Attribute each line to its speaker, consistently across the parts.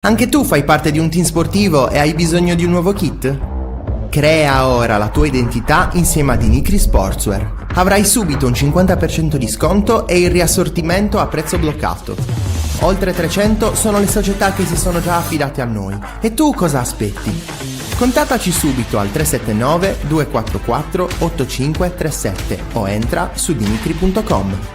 Speaker 1: Anche tu fai parte di un team sportivo e hai bisogno di un nuovo kit? Crea ora la tua identità insieme a Dinicri Sportswear. Avrai subito un 50% di sconto e il riassortimento a prezzo bloccato. Oltre 300 sono le società che si sono già affidate a noi. E tu cosa aspetti? Contattaci subito al 379 244 8537 o entra su dinicri.com.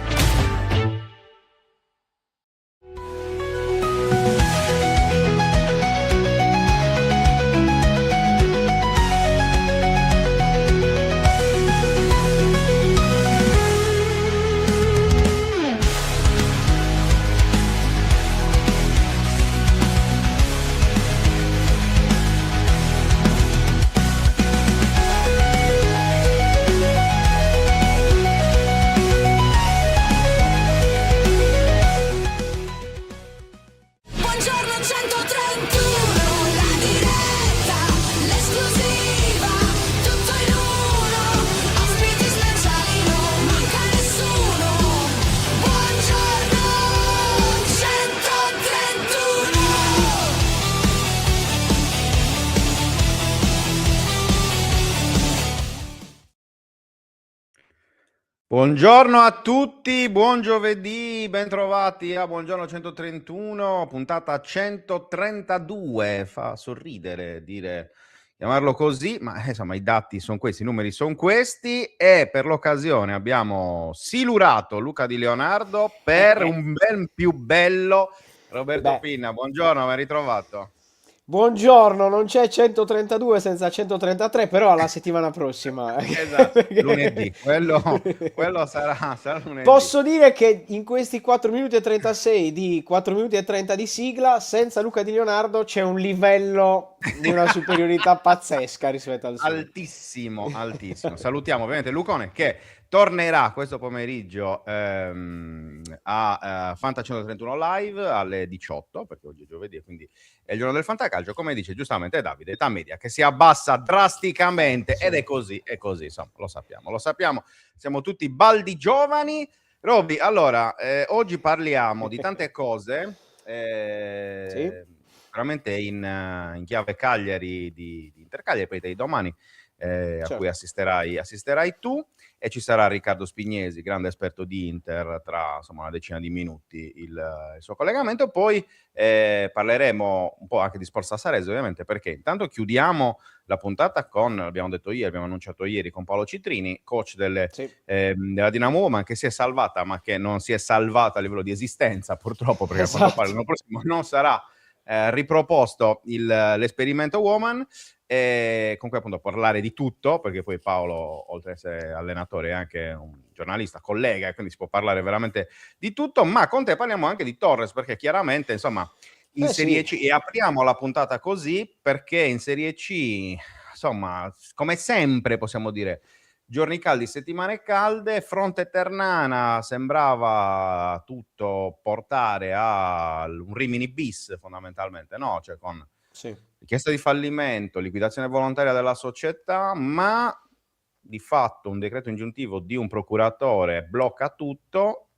Speaker 2: Buongiorno a tutti, buon giovedì, bentrovati a Buongiorno 131, puntata 132. Fa sorridere chiamarlo così, ma insomma i dati sono questi, i numeri sono questi, e per l'occasione abbiamo silurato Luca Di Leonardo per un ben più bello Roberto Pinna. Buongiorno, ben ritrovato.
Speaker 3: Buongiorno, non c'è 132 senza 133, però alla settimana prossima.
Speaker 2: Esatto, lunedì, quello sarà lunedì.
Speaker 3: Posso dire che in questi 4 minuti e 36 di 4 minuti e 30 di sigla, senza Luca Di Leonardo c'è un livello di una superiorità pazzesca rispetto al solito.
Speaker 2: Altissimo, altissimo. Salutiamo ovviamente Lucone che tornerà questo pomeriggio a Fanta 131 Live alle 18, perché oggi è giovedì e quindi è il giorno del fantacalcio. Come dice giustamente Davide, età media che si abbassa drasticamente, ed è così, insomma, lo sappiamo, siamo tutti baldi giovani. Roby, allora, oggi parliamo di tante cose,
Speaker 3: Sì?
Speaker 2: veramente in chiave Cagliari di Intercagliari, poi di domani, a
Speaker 3: Certo.
Speaker 2: cui assisterai tu, e ci sarà Riccardo Spignesi, grande esperto di Inter, tra insomma una decina di minuti il suo collegamento. Poi parleremo un po' anche di sport sassarese, ovviamente, perché intanto chiudiamo la puntata con, abbiamo annunciato ieri, con Paolo Citrini, coach della Dinamo Women, che si è salvata, ma che non si è salvata a livello di esistenza, purtroppo, perché a quanto pare l'anno prossimo non sarà riproposto l'esperimento Woman, con cui appunto parlare di tutto, perché poi Paolo, oltre ad essere allenatore, è anche un giornalista, collega, e quindi si può parlare veramente di tutto. Ma con te parliamo anche di Torres, perché chiaramente, insomma, in Serie C, e apriamo la puntata così perché in Serie C, insomma, come sempre possiamo dire, giorni caldi, settimane calde, fronte Ternana sembrava tutto portare a un Rimini bis, fondamentalmente, no? Cioè con richiesta di fallimento, liquidazione volontaria della società, ma di fatto un decreto ingiuntivo di un procuratore blocca tutto.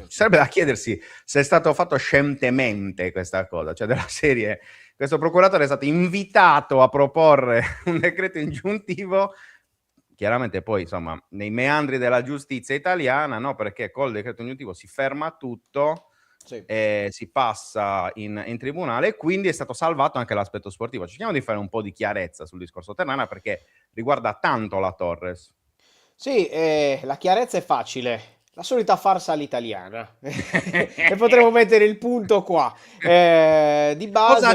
Speaker 2: Sarebbe da chiedersi se è stato fatto scientemente questa cosa, cioè della serie, questo procuratore è stato invitato a proporre un decreto ingiuntivo, chiaramente poi insomma nei meandri della giustizia italiana, no? Perché col decreto ingiuntivo si ferma tutto, si passa in tribunale, e quindi è stato salvato anche l'aspetto sportivo. Cerchiamo di fare un po' di chiarezza sul discorso Ternana, perché riguarda tanto la Torres.
Speaker 3: Sì, la chiarezza è facile. La solita farsa all'italiana. E potremmo mettere il punto qua. Di base,
Speaker 2: Cosa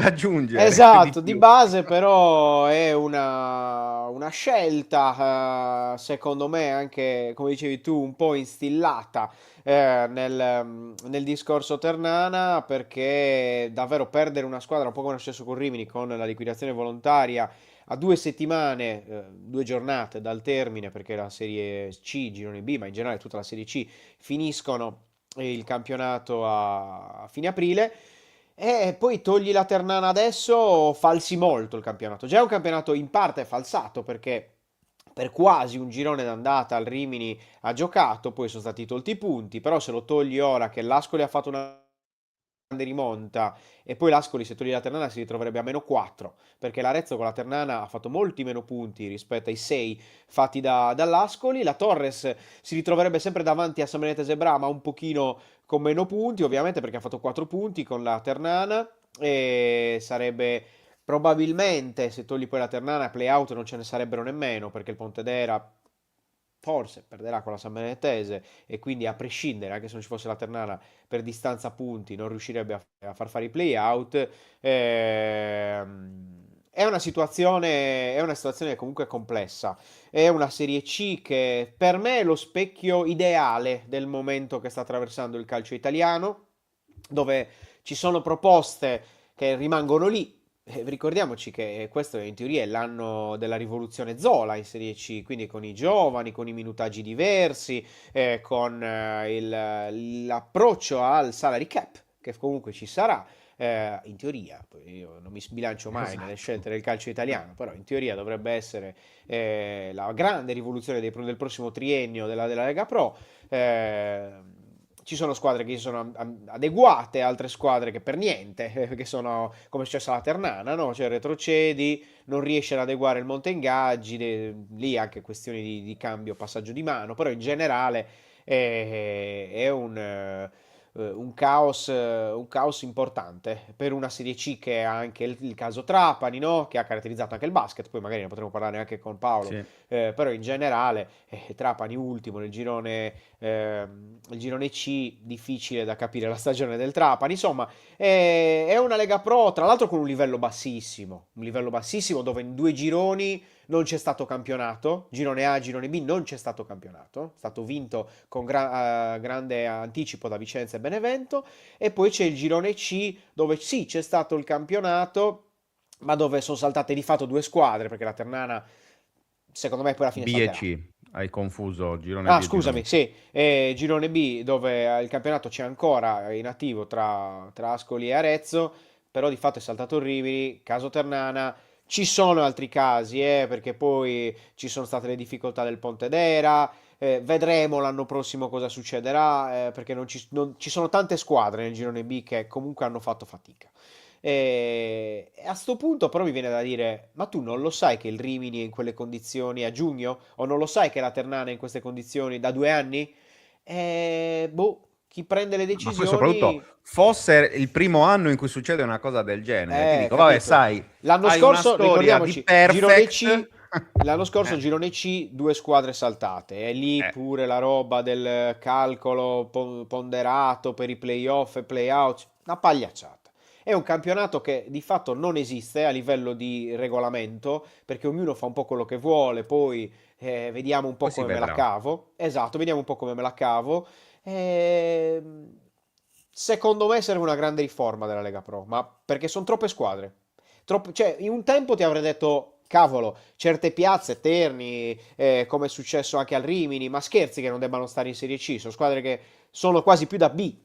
Speaker 2: aggiungere?
Speaker 3: Esatto, di base però è una scelta, secondo me, anche, come dicevi tu, un po' instillata nel discorso Ternana, perché davvero perdere una squadra, un po' come è successo con Rimini, con la liquidazione volontaria, a 2 settimane, 2 giornate dal termine, perché la Serie C, Girone B, ma in generale tutta la Serie C, finiscono il campionato a fine aprile. E poi togli la Ternana adesso, falsi molto il campionato. Già è un campionato in parte falsato, perché per quasi un girone d'andata al Rimini ha giocato, poi sono stati tolti i punti, però se lo togli ora che l'Ascoli ha fatto una rimonta, e poi l'Ascoli, se toglie la Ternana, si ritroverebbe a meno 4, perché l'Arezzo con la Ternana ha fatto molti meno punti rispetto ai 6 fatti dall'Ascoli. La Torres si ritroverebbe sempre davanti a San Benedetto e Bra, ma un pochino con meno punti, ovviamente, perché ha fatto 4 punti con la Ternana, e sarebbe probabilmente, se togli poi la Ternana, play-out non ce ne sarebbero nemmeno, perché il Pontedera forse perderà con la San Benedettese, e quindi, a prescindere, anche se non ci fosse la Ternana, per distanza punti non riuscirebbe a far fare i play-out. È una situazione comunque complessa. È una Serie C che per me è lo specchio ideale del momento che sta attraversando il calcio italiano, dove ci sono proposte che rimangono lì. Ricordiamoci che questo in teoria è l'anno della rivoluzione Zola in Serie C, quindi con i giovani, con i minutaggi diversi, con l'approccio al salary cap, che comunque ci sarà. In teoria, poi io non mi sbilancio mai nelle scelte del calcio italiano, però in teoria dovrebbe essere la grande rivoluzione del prossimo triennio della Lega Pro. Ci sono squadre che si sono adeguate, altre squadre che per niente, che sono come è successo alla Ternana, no? Cioè retrocedi, non riesci ad adeguare il monte ingaggi, lì anche questioni di cambio, passaggio di mano, però in generale è un caos importante per una Serie C che ha anche il caso Trapani, no? Che ha caratterizzato anche il basket, poi magari ne potremo parlare anche con Paolo,
Speaker 2: Sì.
Speaker 3: però in generale Trapani ultimo nel girone C, difficile da capire la stagione del Trapani. Insomma, è una Lega Pro, tra l'altro con un livello bassissimo, dove in 2 gironi non c'è stato campionato, girone A, girone B, non c'è stato campionato, è stato vinto con grande anticipo da Vicenza e Benevento, e poi c'è il girone C, dove sì, c'è stato il campionato, ma dove sono saltate di fatto 2 squadre, perché la Ternana, secondo me, poi alla fine
Speaker 2: B e
Speaker 3: salterà.
Speaker 2: C, hai confuso girone
Speaker 3: Ah,
Speaker 2: B e girone
Speaker 3: scusami,
Speaker 2: C.
Speaker 3: sì, girone B, dove il campionato c'è ancora in attivo tra Ascoli e Arezzo, però di fatto è saltato il Rimini, caso Ternana. Ci sono altri casi, perché poi ci sono state le difficoltà del Pontedera, vedremo l'anno prossimo cosa succederà, perché ci sono tante squadre nel girone B che comunque hanno fatto fatica. E a sto punto però mi viene da dire, ma tu non lo sai che il Rimini è in quelle condizioni a giugno? O non lo sai che la Ternana è in queste condizioni da 2 anni? Boh, chi prende le
Speaker 2: Ma poi soprattutto
Speaker 3: decisioni...
Speaker 2: fosse il primo anno in cui succede una cosa del genere, ti dico, vabbè,
Speaker 3: Capito.
Speaker 2: sai,
Speaker 3: L'anno
Speaker 2: hai una
Speaker 3: scorso,
Speaker 2: storia di
Speaker 3: ricordiamoci, girone
Speaker 2: perfect.
Speaker 3: C, l'anno scorso girone C, 2 squadre saltate. E lì
Speaker 2: Eh,
Speaker 3: pure la roba del calcolo ponderato per i playoff e playout, una pagliacciata. È un campionato che di fatto non esiste a livello di regolamento, perché ognuno fa un po' quello che vuole, poi vediamo un po'
Speaker 2: poi si
Speaker 3: come me la
Speaker 2: vedrà.
Speaker 3: cavo. Esatto, vediamo un po' come me la cavo. Secondo me serve una grande riforma della Lega Pro, ma perché sono troppe squadre. Cioè, in un tempo ti avrei detto, cavolo, certe piazze, Terni, come è successo anche al Rimini, ma scherzi che non debbano stare in Serie C, sono squadre che sono quasi più da B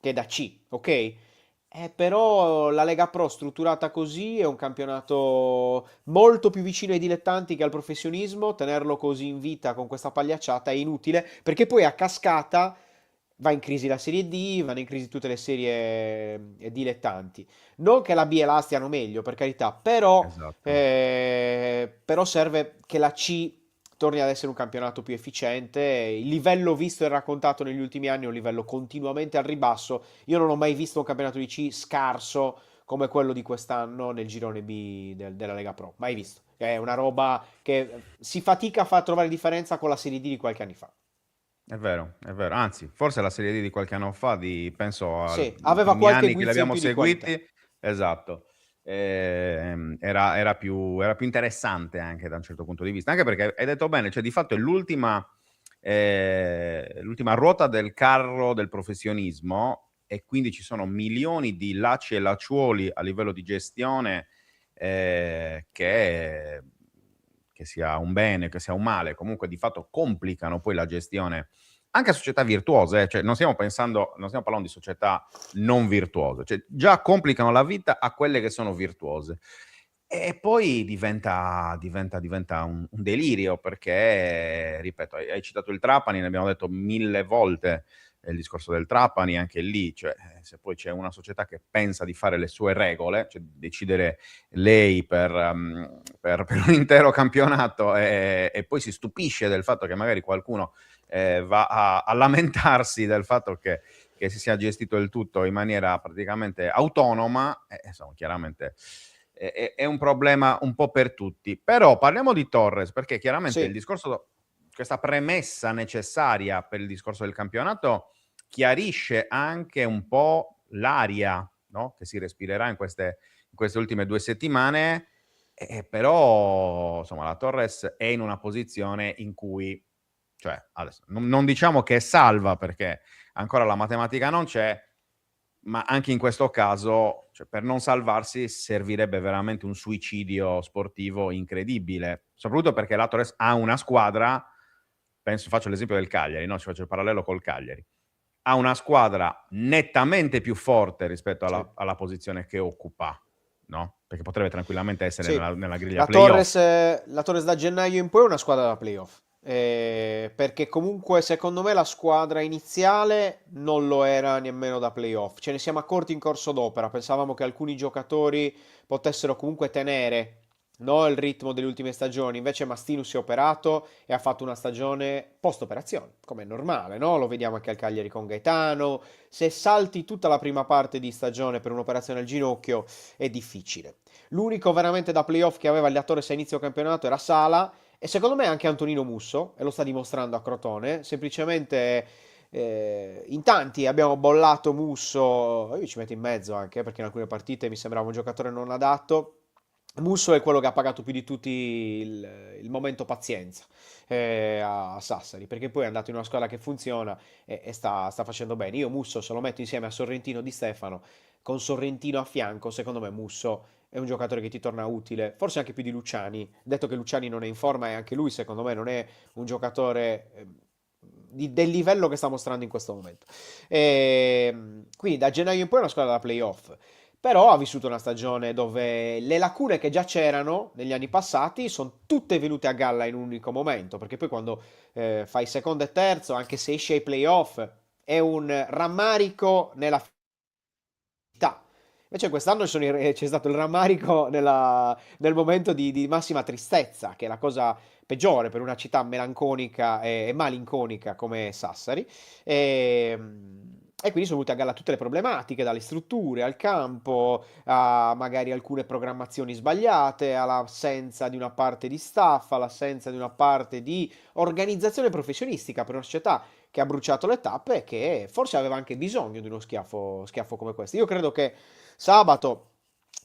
Speaker 3: che da C, ok? Però la Lega Pro strutturata così è un campionato molto più vicino ai dilettanti che al professionismo. Tenerlo così in vita con questa pagliacciata è inutile, perché poi a cascata va in crisi la Serie D, vanno in crisi tutte le serie dilettanti. Non che la B e la A stiano meglio, per carità,
Speaker 2: Esatto.
Speaker 3: però serve che la C torni ad essere un campionato più efficiente. Il livello visto e raccontato negli ultimi anni è un livello continuamente al ribasso. Io non ho mai visto un campionato di C scarso come quello di quest'anno nel girone B della Lega Pro. Mai visto. È una roba che si fatica a far trovare differenza con la Serie D di qualche anno fa.
Speaker 2: È vero, è vero. Anzi, forse la Serie D di qualche anno fa, penso ai
Speaker 3: Sì, aveva
Speaker 2: primi
Speaker 3: qualche
Speaker 2: anni che li
Speaker 3: guizzo in
Speaker 2: abbiamo
Speaker 3: più di qualità.
Speaker 2: seguiti, esatto, era più interessante anche da un certo punto di vista, anche perché hai detto bene, cioè di fatto è l'ultima ruota del carro del professionismo, e quindi ci sono milioni di lacci e lacciuoli a livello di gestione, che sia un bene, che sia un male, comunque di fatto complicano poi la gestione anche a società virtuose, cioè non stiamo parlando di società non virtuose, cioè già complicano la vita a quelle che sono virtuose. E poi diventa un delirio, perché, ripeto, hai citato il Trapani, ne abbiamo detto 1000 volte, il discorso del Trapani, anche lì, cioè, se poi c'è una società che pensa di fare le sue regole, cioè decidere lei per un intero campionato e poi si stupisce del fatto che magari qualcuno va a lamentarsi del fatto che si sia gestito il tutto in maniera praticamente autonoma, insomma, chiaramente è un problema un po' per tutti. Però parliamo di Torres, perché chiaramente il
Speaker 3: Sì,
Speaker 2: discorso, questa premessa necessaria per il discorso del campionato, chiarisce anche un po' l'aria, no? Che si respirerà in queste ultime 2 settimane, però insomma la Torres è in una posizione in cui, cioè adesso non diciamo che è salva, perché ancora la matematica non c'è, ma anche in questo caso, cioè, per non salvarsi servirebbe veramente un suicidio sportivo incredibile, soprattutto perché la Torres ha una squadra, faccio l'esempio del Cagliari, no? Ci faccio il parallelo col Cagliari. Ha una squadra nettamente più forte rispetto
Speaker 3: sì,
Speaker 2: alla posizione che occupa, no? Perché potrebbe tranquillamente essere
Speaker 3: sì.
Speaker 2: nella griglia
Speaker 3: La
Speaker 2: playoff.
Speaker 3: Torres, la Torres da gennaio in poi è una squadra da playoff. Perché comunque secondo me la squadra iniziale non lo era nemmeno da playoff. Ce ne siamo accorti in corso d'opera. Pensavamo che alcuni giocatori potessero comunque tenere, no, il ritmo delle ultime stagioni. Invece Mastinu si è operato e ha fatto una stagione post-operazione, come è normale, no? Lo vediamo anche al Cagliari con Gaetano. Se salti tutta la prima parte di stagione per un'operazione al ginocchio è difficile. L'unico veramente da playoff che aveva gli attori a inizio campionato era Sala e secondo me anche Antonino Musso, e lo sta dimostrando a Crotone, semplicemente in tanti abbiamo bollato Musso, io ci metto in mezzo anche perché in alcune partite mi sembrava un giocatore non adatto. Musso è quello che ha pagato più di tutti il momento pazienza a Sassari, perché poi è andato in una squadra che funziona e sta facendo bene. Io Musso se lo metto insieme a Sorrentino Di Stefano, con Sorrentino a fianco, secondo me Musso è un giocatore che ti torna utile, forse anche più di Luciani, detto che Luciani non è in forma e anche lui secondo me non è un giocatore del livello che sta mostrando in questo momento. Quindi da gennaio in poi è una squadra da playoff, però ha vissuto una stagione dove le lacune che già c'erano negli anni passati sono tutte venute a galla in un unico momento, perché poi quando fai secondo e terzo, anche se esci ai playoff, è un rammarico nella finalità. Invece quest'anno c'è stato il rammarico nel momento di massima tristezza, che è la cosa peggiore per una città melanconica e malinconica come Sassari. E, e quindi sono venute a galla tutte le problematiche, dalle strutture al campo, a magari alcune programmazioni sbagliate, all'assenza di una parte di staff, all'assenza di una parte di organizzazione professionistica per una società che ha bruciato le tappe e che forse aveva anche bisogno di uno schiaffo come questo. Io credo che sabato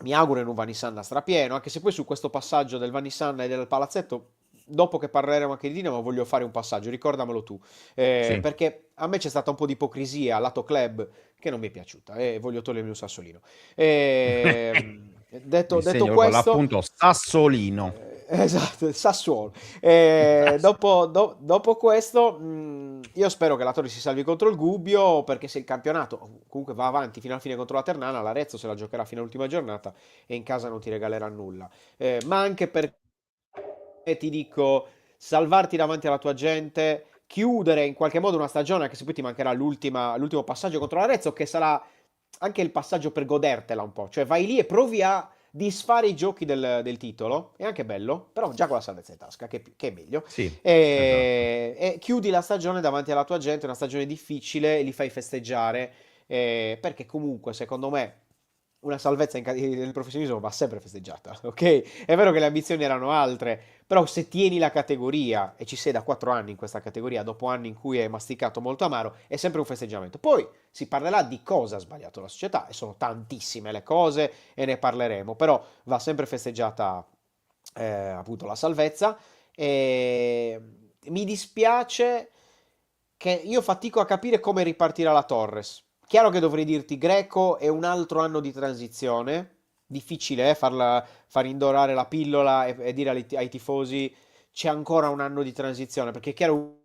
Speaker 3: mi auguro in un Vanisanna strapieno, anche se poi su questo passaggio del Vanisanna e del palazzetto, dopo che parleremo anche di Dinamo, voglio fare un passaggio, ricordamelo tu,
Speaker 2: Sì.
Speaker 3: perché a me c'è stata un po' di ipocrisia lato club che non mi è piaciuta e voglio togliermi un sassolino.
Speaker 2: Mi
Speaker 3: Detto
Speaker 2: segno proprio
Speaker 3: questo,
Speaker 2: l'appunto Sassolino.
Speaker 3: esatto, il Sassuolo. Dopo questo, io spero che la Torre si salvi contro il Gubbio, perché se il campionato comunque va avanti fino alla fine contro la Ternana, l'Arezzo se la giocherà fino all'ultima giornata e in casa non ti regalerà nulla. Ma anche perché ti dico, salvarti davanti alla tua gente, chiudere in qualche modo una stagione, anche se poi ti mancherà l'ultimo passaggio contro l'Arezzo, che sarà anche il passaggio per godertela un po'. Cioè vai lì e provi a disfare i giochi del titolo, è anche bello, però già con la salvezza in tasca, che è meglio.
Speaker 2: Sì, esatto.
Speaker 3: E chiudi la stagione davanti alla tua gente, una stagione difficile, e li fai festeggiare, perché comunque, secondo me, una salvezza nel professionismo va sempre festeggiata, ok? È vero che le ambizioni erano altre, però se tieni la categoria, e ci sei da 4 anni in questa categoria, dopo anni in cui hai masticato molto amaro, è sempre un festeggiamento. Poi si parlerà di cosa ha sbagliato la società, e sono tantissime le cose, e ne parleremo, però va sempre festeggiata appunto la salvezza. E mi dispiace che io fatico a capire come ripartirà la Torres. Chiaro che dovrei dirti Greco è un altro anno di transizione. Difficile, far indorare la pillola e dire ai tifosi c'è ancora un anno di transizione, perché è chiaro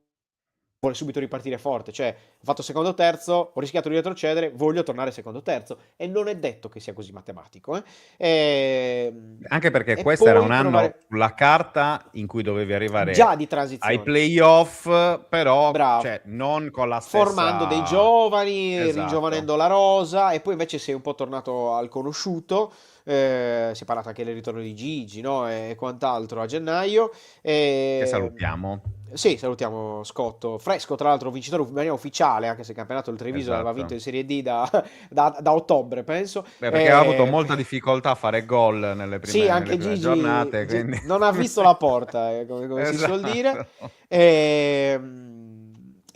Speaker 3: vuole subito ripartire forte, cioè ho fatto secondo terzo, ho rischiato di retrocedere, voglio tornare secondo terzo, e non è detto che sia così matematico.
Speaker 2: Anche perché
Speaker 3: E
Speaker 2: questo era un
Speaker 3: poi
Speaker 2: anno
Speaker 3: trovare
Speaker 2: sulla carta in cui dovevi arrivare
Speaker 3: già di
Speaker 2: ai
Speaker 3: transizione.
Speaker 2: playoff, però
Speaker 3: Bravo.
Speaker 2: cioè, non con la
Speaker 3: Formando dei
Speaker 2: stessa...
Speaker 3: giovani,
Speaker 2: Esatto.
Speaker 3: ringiovanendo la rosa, e poi invece sei un po' tornato al conosciuto. Si è parlato anche del ritorno di Gigi, no? E quant'altro a gennaio.
Speaker 2: Che
Speaker 3: E...
Speaker 2: salutiamo.
Speaker 3: Sì, salutiamo Scotto, fresco tra l'altro, vincitore in maniera ufficiale, anche se il campionato del Treviso aveva vinto
Speaker 2: Esatto.
Speaker 3: in Serie D da ottobre, penso.
Speaker 2: Beh, perché ha avuto molta difficoltà a fare gol
Speaker 3: Sì,
Speaker 2: nelle
Speaker 3: anche
Speaker 2: prime
Speaker 3: Gigi
Speaker 2: giornate, quindi...
Speaker 3: non ha visto la porta, come si suol dire.
Speaker 2: Esatto.
Speaker 3: E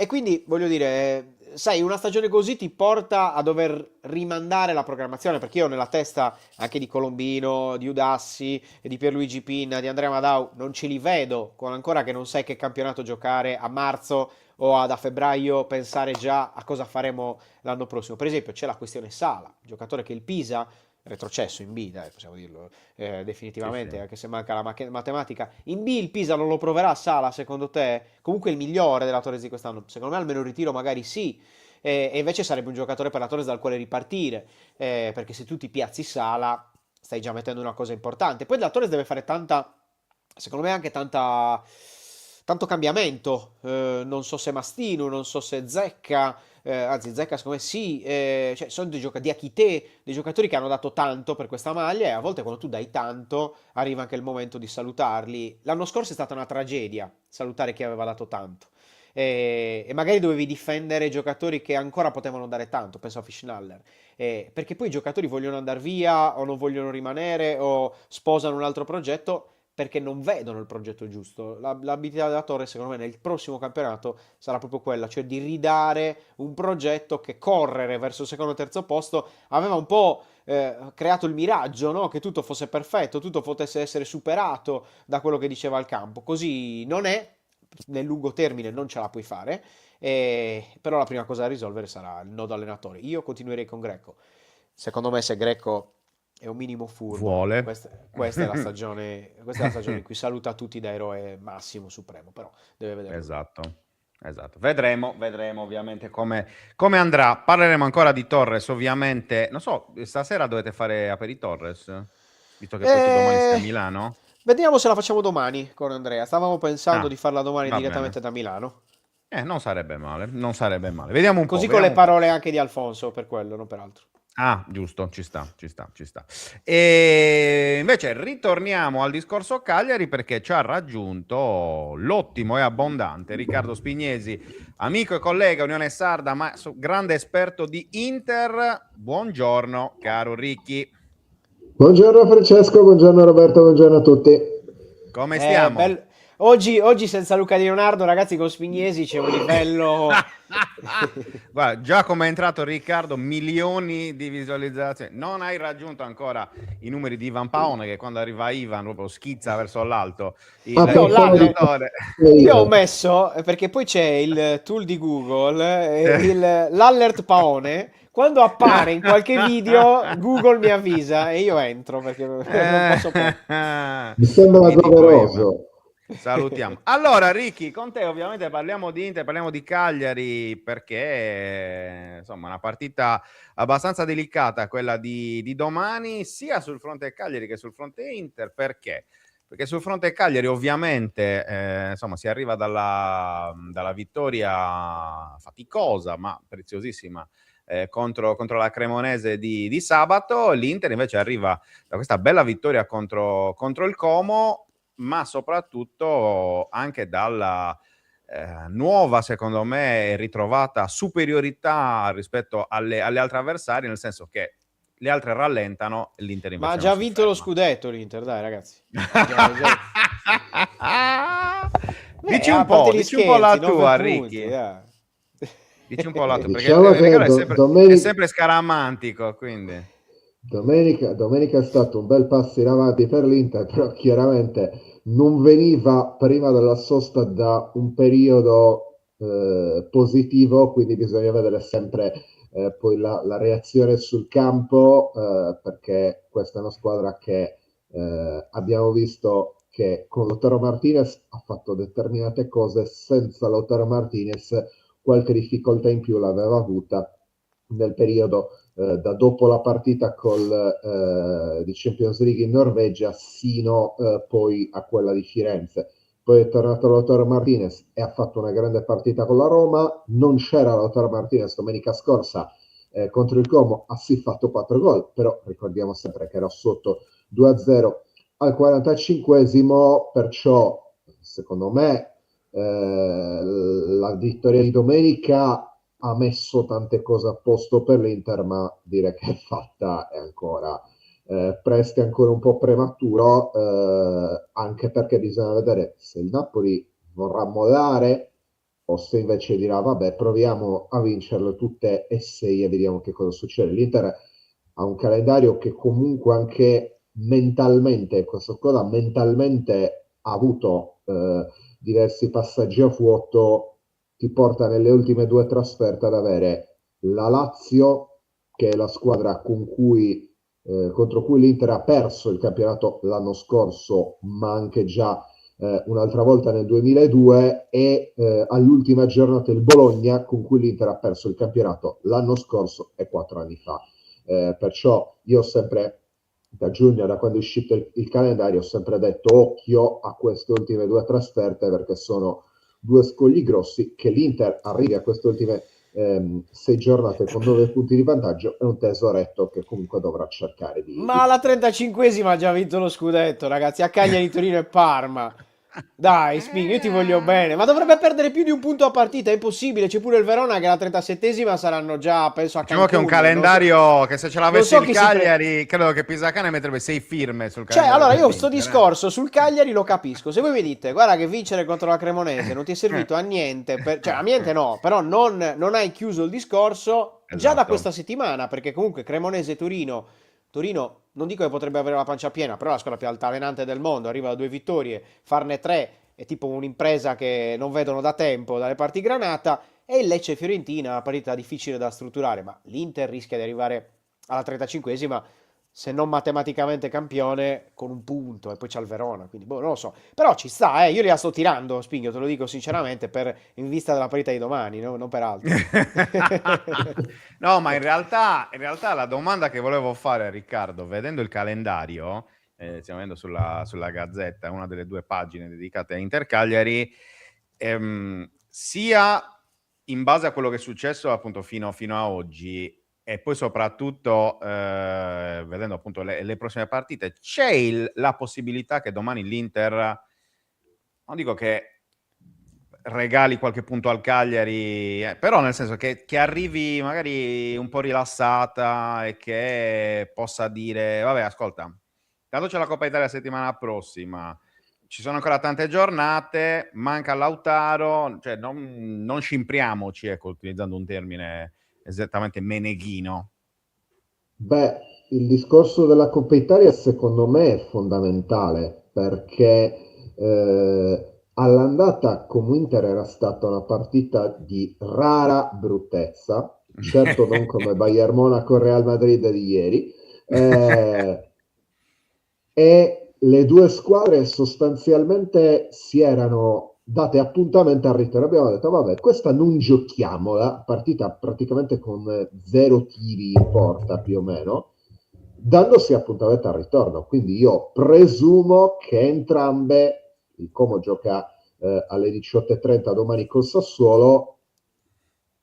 Speaker 3: quindi voglio dire, sai, una stagione così ti porta a dover rimandare la programmazione, perché io ho nella testa anche di Colombino, di Udassi, e di Pierluigi Pinna, di Andrea Madau, non ce li vedo, con ancora che non sai che campionato giocare a marzo o a febbraio, pensare già a cosa faremo l'anno prossimo. Per esempio, c'è la questione Sala, giocatore che il Pisa, retrocesso in B, dai, possiamo dirlo
Speaker 2: Sì, sì.
Speaker 3: definitivamente, anche se manca la matematica. In B il Pisa non lo proverà Sala, secondo te? Comunque il migliore della Torres di quest'anno? Secondo me almeno il ritiro magari sì. E invece sarebbe un giocatore per la Torres dal quale ripartire, perché se tu ti piazzi Sala stai già mettendo una cosa importante. Poi la Torres deve fare tanta, secondo me anche tanto cambiamento. Non so se Mastino, non so se Zecca, anzi Zecca secondo me sì, cioè sono dei giocatori di Akite, dei giocatori che hanno dato tanto per questa maglia, e a volte quando tu dai tanto arriva anche il momento di salutarli. L'anno scorso è stata una tragedia salutare chi aveva dato tanto. E magari dovevi difendere giocatori che ancora potevano dare tanto, penso a Fischnaller, perché poi i giocatori vogliono andare via o non vogliono rimanere o sposano un altro progetto perché non vedono il progetto giusto. L'abilità della Torre, secondo me, nel prossimo campionato sarà proprio quella, cioè di ridare un progetto che correre verso il secondo e terzo posto aveva un po' creato il miraggio, no? Che tutto fosse perfetto, tutto potesse essere superato da quello che diceva il campo. Così non è, nel lungo termine non ce la puoi fare, però la prima cosa da risolvere sarà il nodo allenatore. Io continuerei con Greco. Secondo me se Greco è un minimo furbo,
Speaker 2: Vuole.
Speaker 3: questa è la stagione in cui saluta tutti da eroe massimo supremo, però deve vedere lui.
Speaker 2: Esatto, esatto. Vedremo ovviamente come andrà. Parleremo ancora di Torres, ovviamente. Non so, stasera dovete fare Aperi Torres? Visto che poi tu domani stai a
Speaker 3: E...
Speaker 2: Milano?
Speaker 3: Vediamo se la facciamo domani con Andrea. Stavamo pensando
Speaker 2: Ah,
Speaker 3: di farla domani
Speaker 2: va bene.
Speaker 3: direttamente da Milano.
Speaker 2: Non sarebbe male, non sarebbe male. Vediamo un po',
Speaker 3: Così con
Speaker 2: vediamo
Speaker 3: le
Speaker 2: un po'.
Speaker 3: parole anche di Alfonso, per quello, non per altro.
Speaker 2: Ah, giusto, ci sta, ci sta, ci sta. E invece ritorniamo al discorso Cagliari perché ci ha raggiunto l'ottimo e abbondante Riccardo Spignesi, amico e collega Unione Sarda, ma grande esperto di Inter. Buongiorno, caro Ricchi.
Speaker 4: Buongiorno Francesco, buongiorno Roberto, buongiorno a tutti.
Speaker 2: Come stiamo?
Speaker 3: Oggi senza Luca Di Leonardo, ragazzi, con Spignesi c'è un livello.
Speaker 2: Guarda, già come è entrato Riccardo, milioni di visualizzazioni. Non hai raggiunto ancora i numeri di Ivan Paone, che quando arriva Ivan proprio schizza verso l'alto il
Speaker 3: Io
Speaker 2: giocatore.
Speaker 3: Io ho messo, perché poi c'è il tool di Google, l'alert Paone. Quando appare in qualche video, Google mi avvisa e io entro perché non posso più.
Speaker 4: Mi sembra
Speaker 2: Mitico Ivan.
Speaker 4: doveroso.
Speaker 2: Salutiamo. Allora, Ricky, con te ovviamente parliamo di Inter, parliamo di Cagliari, perché insomma una partita abbastanza delicata quella di domani, sia sul fronte Cagliari che sul fronte Inter. Perché? Perché sul fronte Cagliari ovviamente insomma si arriva dalla vittoria faticosa ma preziosissima contro la Cremonese di sabato. L'Inter invece arriva da questa bella vittoria contro il Como, ma soprattutto anche dalla nuova, secondo me, ritrovata superiorità rispetto alle altre avversarie, nel senso che le altre rallentano e l'Inter
Speaker 3: Ma ha
Speaker 2: invece non
Speaker 3: già
Speaker 2: si
Speaker 3: vinto lo
Speaker 2: ferma.
Speaker 3: scudetto l'Inter, dai ragazzi. Beh,
Speaker 2: Dici
Speaker 3: a
Speaker 2: un
Speaker 3: parte
Speaker 2: po',
Speaker 3: gli
Speaker 2: dici un po' la
Speaker 3: scherzi, 9
Speaker 2: tua,
Speaker 3: punti,
Speaker 2: Ricky.
Speaker 3: dai.
Speaker 2: Dici un po' la tua, perché
Speaker 4: Diciamo che
Speaker 2: Riccardo è sempre scaramantico, quindi...
Speaker 4: domenica è stato un bel passo in avanti per l'Inter, però chiaramente non veniva prima della sosta da un periodo positivo, quindi bisogna vedere sempre poi la reazione sul campo, perché questa è una squadra che abbiamo visto che con Lautaro Martinez ha fatto determinate cose, senza Lautaro Martinez qualche difficoltà in più l'aveva avuta nel periodo da dopo la partita di Champions League in Norvegia sino poi a quella di Firenze. Poi è tornato Lautaro Martinez e ha fatto una grande partita con la Roma. Non c'era Lautaro Martinez domenica scorsa contro il Como, ha sì fatto 4 gol, però ricordiamo sempre che era sotto 2-0 al 45esimo, perciò secondo me la vittoria di domenica ha messo tante cose a posto per l'Inter, ma dire che è fatta è ancora presto, è ancora un po' prematuro, anche perché bisogna vedere se il Napoli vorrà mollare o se invece dirà vabbè, proviamo a vincerle tutte e 6 e vediamo che cosa succede. L'Inter ha un calendario che comunque anche mentalmente, questa squadra mentalmente ha avuto diversi passaggi a vuoto, ti porta nelle ultime 2 trasferte ad avere la Lazio, che è la squadra contro cui l'Inter ha perso il campionato l'anno scorso, ma anche già un'altra volta nel 2002, e all'ultima giornata il Bologna, con cui l'Inter ha perso il campionato l'anno scorso e 4 anni fa. Perciò io ho sempre, da giugno, da quando è uscito il calendario, ho sempre detto occhio a queste ultime 2 trasferte, perché sono 2 scogli grossi. Che l'Inter arrivi a queste ultime 6 giornate con 9 punti di vantaggio è un tesoretto che comunque dovrà cercare
Speaker 3: Ma alla 35esima ha già vinto lo scudetto, ragazzi, a Cagliari, Torino e Parma. Dai, Spin, io ti voglio bene, ma dovrebbe perdere più di un punto a partita, è impossibile. C'è pure il Verona che alla 37esima saranno già, penso, a
Speaker 2: Diciamo che è un
Speaker 3: Cancun.
Speaker 2: calendario che se ce
Speaker 3: Non
Speaker 2: l'avesse
Speaker 3: so
Speaker 2: il
Speaker 3: chi
Speaker 2: Cagliari, credo che Pisacane metterebbe 6 firme sul
Speaker 3: Cioè,
Speaker 2: calendario
Speaker 3: allora io sto
Speaker 2: dell'Inter.
Speaker 3: discorso sul Cagliari lo capisco. Se voi mi dite, guarda che vincere contro la Cremonese non ti è servito a niente, cioè a niente no, però non hai chiuso il discorso già da
Speaker 2: Esatto.
Speaker 3: questa settimana, perché comunque Torino non dico che potrebbe avere la pancia piena, però è la squadra più altalenante del mondo, arriva da 2 vittorie, farne 3 è tipo un'impresa che non vedono da tempo dalle parti Granata, e il Lecce-Fiorentina, una partita difficile da strutturare, ma l'Inter rischia di arrivare alla 35esima, se non matematicamente campione, con un punto, e poi c'è il Verona, quindi boh, non lo so. Però ci sta, io la sto tirando, Spigno, te lo dico sinceramente, in vista della partita di domani, non per altro.
Speaker 2: No, ma in realtà la domanda che volevo fare a Riccardo, vedendo il calendario, stiamo vedendo sulla Gazzetta, una delle 2 pagine dedicate a Inter Cagliari, sia in base a quello che è successo appunto fino a oggi, e poi soprattutto vedendo appunto le prossime partite, c'è la possibilità che domani l'Inter, non dico che regali qualche punto al Cagliari, però nel senso che arrivi magari un po' rilassata e che possa dire vabbè, ascolta, tanto c'è la Coppa Italia la settimana prossima, ci sono ancora tante giornate, manca Lautaro, cioè non scimpriamoci, ecco, utilizzando un termine esattamente meneghino.
Speaker 4: Beh, il discorso della Coppa Italia secondo me è fondamentale, perché all'andata come Inter era stata una partita di rara bruttezza, certo non come Bayern Monaco Real Madrid di ieri, eh, e le 2 squadre sostanzialmente si erano date appuntamento al ritorno. Abbiamo detto vabbè, questa non giochiamola, partita praticamente con 0 tiri in porta più o meno, dandosi appuntamento al ritorno. Quindi io presumo che entrambe, il Como gioca alle 18:30 domani col Sassuolo,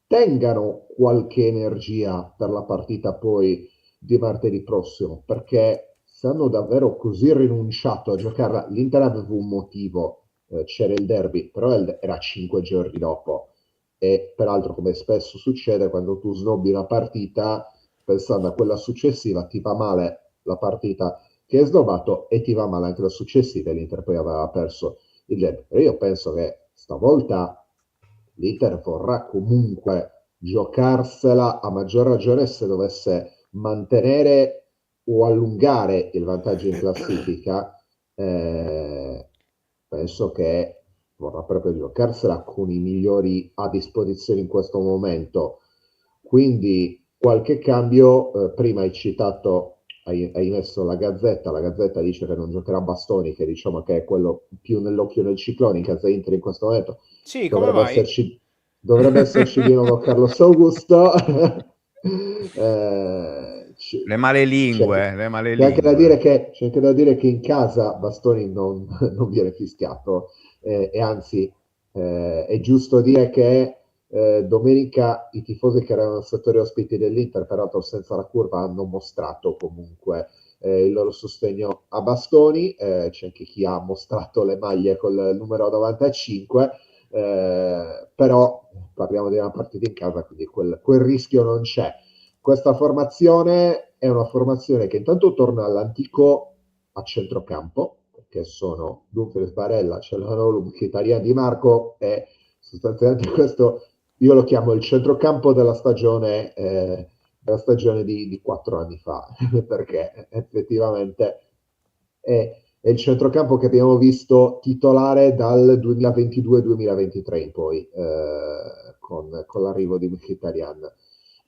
Speaker 4: tengano qualche energia per la partita poi di martedì prossimo, perché se hanno davvero così rinunciato a giocarla, l'Inter aveva un motivo, c'era il derby, però era 5 giorni dopo, e peraltro come spesso succede quando tu snobbi una partita pensando a quella successiva, ti va male la partita che hai snobbato e ti va male anche la successiva, e l'Inter poi aveva perso il derby. Però io penso che stavolta l'Inter vorrà comunque giocarsela, a maggior ragione se dovesse mantenere o allungare il vantaggio in classifica. Penso che vorrà proprio giocarsela con i migliori a disposizione in questo momento. Quindi qualche cambio, prima hai citato hai messo la Gazzetta dice che non giocherà Bastoni, che diciamo che è quello più nell'occhio del ciclone in casa Inter in questo momento.
Speaker 3: Sì, come
Speaker 4: Dovrebbe
Speaker 3: mai?
Speaker 4: esserci, dovrebbe esserci di nuovo Carlos Augusto.
Speaker 2: Le
Speaker 4: C'è
Speaker 2: malelingue, le
Speaker 4: c'è anche da dire
Speaker 2: malelingue.
Speaker 4: c'è anche da dire che in casa Bastoni non viene fischiato, e anzi è giusto dire che domenica i tifosi che erano settori ospiti dell'Inter, peraltro senza la curva, hanno mostrato comunque il loro sostegno a Bastoni. C'è anche chi ha mostrato le maglie col numero 95, però parliamo di una partita in casa, quindi quel rischio non c'è. Questa formazione è una formazione che intanto torna all'antico a centrocampo, perché sono Dumfries, Barella, Cialanoglu, Mkhitaryan, Di Marco, e sostanzialmente questo io lo chiamo il centrocampo della stagione di 4 anni fa, perché effettivamente è il centrocampo che abbiamo visto titolare dal 2022-2023 in poi, con l'arrivo di Mkhitaryan.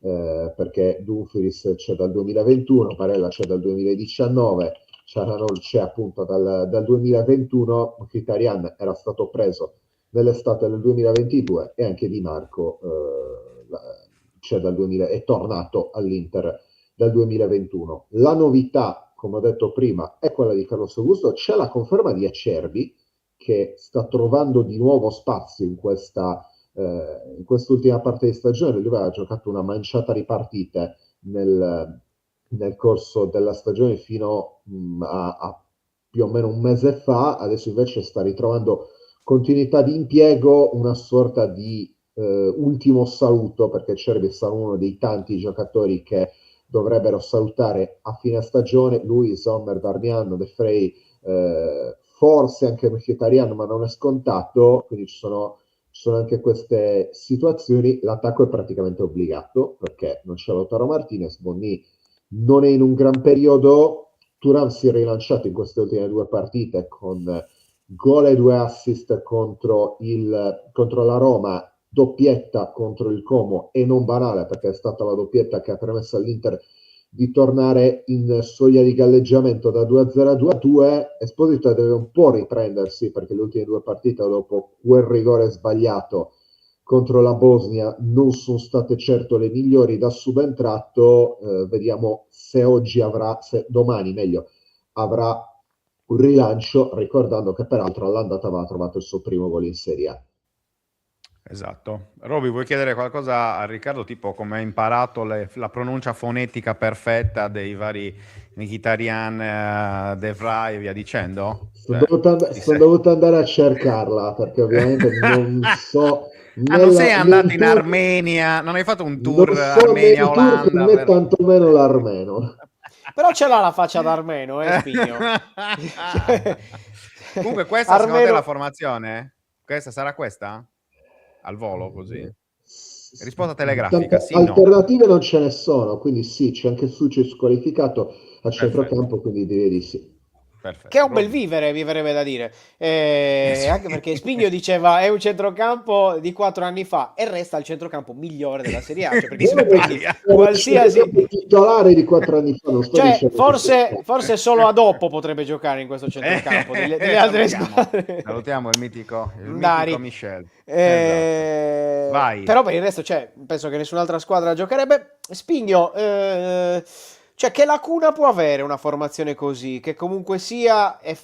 Speaker 4: Perché Dumfries c'è dal 2021, Barella c'è dal 2019, Cialanoglu c'è appunto dal 2021, Mkhitaryan era stato preso nell'estate del 2022 e anche Di Marco c'è dal 2000, è tornato all'Inter dal 2021. La novità, come ho detto prima, è quella di Carlos Augusto. C'è la conferma di Acerbi, che sta trovando di nuovo spazio in quest'ultima parte di stagione. Lui aveva giocato una manciata di partite nel corso della stagione fino a più o meno un mese fa. Adesso invece sta ritrovando continuità di impiego, una sorta di ultimo saluto, perché Cervi sarà uno dei tanti giocatori che dovrebbero salutare a fine stagione. Lui, Sommer, Darmian, De Frey, forse anche Mkhitaryan, ma non è scontato, quindi ci sono anche queste situazioni. L'attacco è praticamente obbligato perché non c'è Lautaro Martinez, Bonni non è in un gran periodo, Thuram si è rilanciato in queste ultime 2 partite con gol e 2 assist contro la Roma, doppietta contro il Como, e non banale perché è stata la doppietta che ha permesso all'Inter di tornare in soglia di galleggiamento da 2-0 a 2-2. Esposito deve un po' riprendersi perché le ultime 2 partite dopo quel rigore sbagliato contro la Bosnia non sono state certo le migliori da subentrato. Vediamo se domani meglio, avrà un rilancio, ricordando che peraltro all'andata aveva trovato il suo primo gol in Serie A.
Speaker 2: Esatto. Roby, vuoi chiedere qualcosa a Riccardo, tipo come ha imparato la pronuncia fonetica perfetta dei vari Mkhitaryan, De Vrij e via dicendo?
Speaker 4: Sono dovuto andare a cercarla perché ovviamente non so
Speaker 2: Ah, non sei
Speaker 4: né
Speaker 2: andato
Speaker 4: il
Speaker 2: in
Speaker 4: turco,
Speaker 2: Armenia, non hai fatto un tour
Speaker 4: non so né il turco
Speaker 2: Armenia-Olanda
Speaker 4: né tantomeno l'armeno.
Speaker 3: Però ce l'ha la faccia d'armeno, Spigno.
Speaker 2: Comunque questa secondo te è la
Speaker 3: Armeno...
Speaker 2: formazione? Questa sarà questa? Al volo così?
Speaker 4: S-
Speaker 2: Risposta telegrafica,
Speaker 4: Tante
Speaker 2: sì, no.
Speaker 4: alternative non ce ne sono, quindi sì, c'è anche Succi squalificato a
Speaker 2: Perfetto,
Speaker 4: centrocampo, quindi direi di sì.
Speaker 3: Che è
Speaker 2: perfetto.
Speaker 3: un bel
Speaker 2: Roby.
Speaker 3: vivere, mi verrebbe da dire.
Speaker 2: Sì.
Speaker 3: Anche perché Spigno diceva è un centrocampo di 4 anni fa e resta il centrocampo migliore della Serie A. Cioè, perché
Speaker 2: In
Speaker 3: prendi
Speaker 2: Italia.
Speaker 4: Era il
Speaker 3: qualsiasi...
Speaker 4: centrocampo titolare di 4 anni fa, non sto
Speaker 3: Cioè,
Speaker 4: dicendo che...
Speaker 3: forse solo a dopo potrebbe giocare in questo centrocampo delle altre
Speaker 2: Salutiamo,
Speaker 3: squadre.
Speaker 2: salutiamo il mitico
Speaker 3: Dari.
Speaker 2: Michel. Esatto. Vai.
Speaker 3: Però per il resto, cioè, penso che nessun'altra squadra giocherebbe. Spigno, cioè, che lacuna può avere una formazione così? Che comunque sia è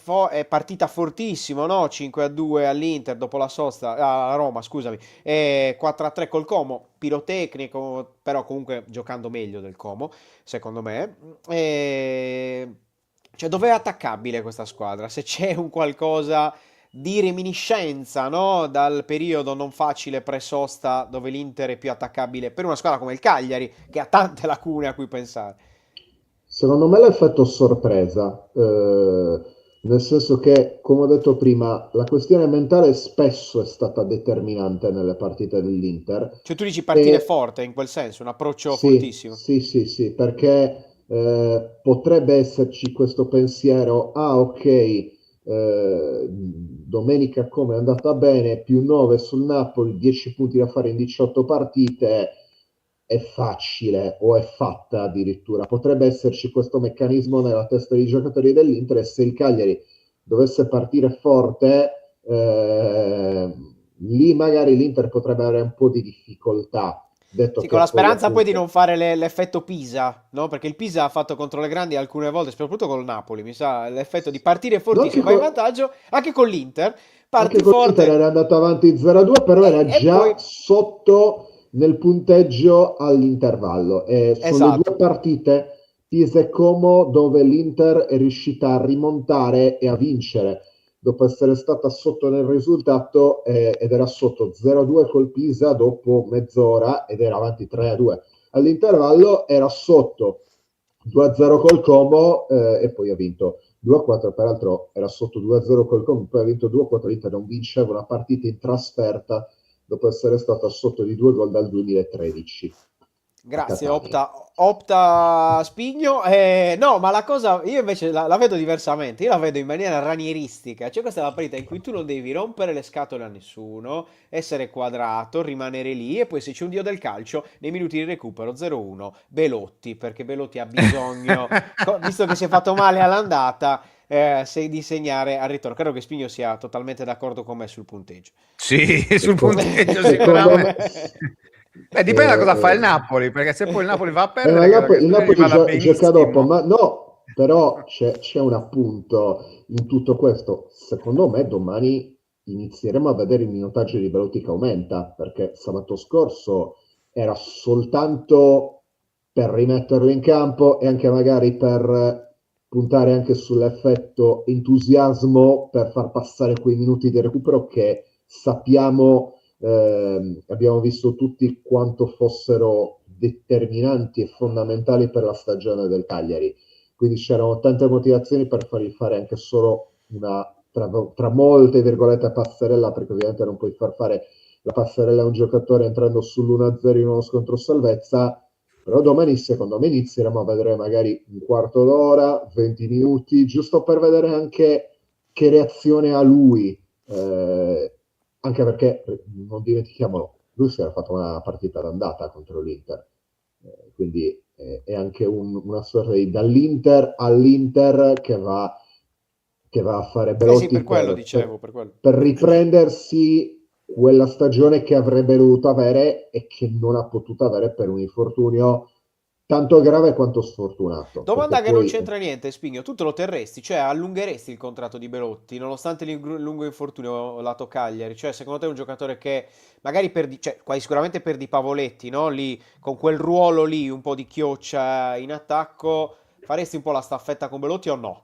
Speaker 3: partita fortissimo, no? 5-2 all'Inter dopo la sosta, a Roma, scusami, e 4-3 col Como, pirotecnico, però comunque giocando meglio del Como, secondo me. Cioè, dov'è attaccabile questa squadra? Se c'è un qualcosa di reminiscenza, no? Dal periodo non facile pre-sosta dove l'Inter è più attaccabile per una squadra come il Cagliari, che ha tante lacune a cui pensare.
Speaker 4: Secondo me l'effetto sorpresa, nel senso che, come ho detto prima, la questione mentale spesso è stata determinante nelle partite dell'Inter.
Speaker 3: Cioè, tu dici partire
Speaker 4: E
Speaker 3: forte in quel senso, un approccio
Speaker 4: sì,
Speaker 3: fortissimo.
Speaker 4: sì, sì, sì, perché potrebbe esserci questo pensiero, ah ok, domenica come è andata bene, più 9 sul Napoli, 10 punti da fare in 18 partite, è facile o è fatta addirittura. Potrebbe esserci questo meccanismo nella testa dei giocatori dell'Inter, e se il Cagliari dovesse partire forte, lì magari l'Inter potrebbe avere un po' di difficoltà. Detto
Speaker 3: Sì, con
Speaker 4: che
Speaker 3: la
Speaker 4: poi
Speaker 3: speranza poi di
Speaker 4: appunto
Speaker 3: non fare l'effetto Pisa, no? Perché il Pisa ha fatto contro le grandi alcune volte, soprattutto col Napoli, mi sa, l'effetto di partire
Speaker 4: no, anche
Speaker 3: fortissimo, vai in vantaggio, anche con l'Inter,
Speaker 4: anche
Speaker 3: parti
Speaker 4: con l'Inter
Speaker 3: forte
Speaker 4: era andato avanti 0-2, però era
Speaker 3: e poi...
Speaker 4: già sotto nel punteggio all'intervallo. E sono le due
Speaker 3: Esatto.
Speaker 4: partite, Pisa e Como, dove l'Inter è riuscita a rimontare e a vincere dopo essere stata sotto nel risultato, ed era sotto 0-2 col Pisa dopo mezz'ora ed era avanti 3-2. All'intervallo era sotto 2-0 col Como, e poi ha vinto 2-4, peraltro era sotto 2-0 col Como, poi ha vinto 2-4, l'Inter non vinceva una partita in trasferta dopo essere stata sotto di 2 gol dal 2013 a
Speaker 3: Grazie,
Speaker 4: Catania.
Speaker 3: opta Spigno. No, ma la cosa, io invece la vedo diversamente, io la vedo in maniera ranieristica, cioè questa è la partita in cui tu non devi rompere le scatole a nessuno, essere quadrato, rimanere lì e poi se c'è un dio del calcio, nei minuti di recupero 0-1, Belotti, perché Belotti ha bisogno, visto che si è fatto male all'andata, di segnare al ritorno. Credo che Spigno sia totalmente d'accordo con me sul punteggio.
Speaker 2: Sì, sul
Speaker 4: Seco-
Speaker 2: punteggio
Speaker 4: secondo
Speaker 2: sicuramente.
Speaker 4: me,
Speaker 2: Dipende da cosa fa il Napoli, perché se poi il Napoli va a
Speaker 4: ma
Speaker 2: perdere, credo che
Speaker 4: Il
Speaker 2: Spinelli
Speaker 4: Napoli
Speaker 2: vada
Speaker 4: gioca dopo,
Speaker 2: benissimo.
Speaker 4: ma no, però c'è un appunto in tutto questo. Secondo me domani inizieremo a vedere il minutaggio di Belotti che aumenta, perché sabato scorso era soltanto per rimetterlo in campo e anche magari per puntare anche sull'effetto entusiasmo per far passare quei minuti di recupero che sappiamo, abbiamo visto tutti quanto fossero determinanti e fondamentali per la stagione del Cagliari. Quindi c'erano tante motivazioni per fargli fare anche solo una, tra molte virgolette, passerella, perché ovviamente non puoi far fare la passerella a un giocatore entrando sull'1-0 in uno scontro salvezza. Però domani secondo me inizieremo a vedere magari un quarto d'ora, 20 minuti, giusto per vedere anche che reazione ha lui, anche perché non dimentichiamolo, lui si era fatto una partita d'andata contro l'Inter, quindi è anche una sorta di dall'Inter all'Inter che va a fare
Speaker 3: Eh sì,
Speaker 4: Belotti
Speaker 3: per quello dicevo, per quello.
Speaker 4: per riprendersi quella stagione che avrebbe dovuto avere e che non ha potuto avere per un infortunio tanto grave quanto sfortunato, perché
Speaker 3: Domanda che non
Speaker 4: poi
Speaker 3: c'entra niente, Spigno. Tu te lo terresti? Cioè, allungheresti il contratto di Belotti, nonostante il lungo infortunio lato Cagliari? Cioè, secondo te è un giocatore che magari perdi, cioè, quasi sicuramente perdi Pavoletti, no? Lì, con quel ruolo lì, un po' di chioccia in attacco, faresti un po' la staffetta con Belotti o no?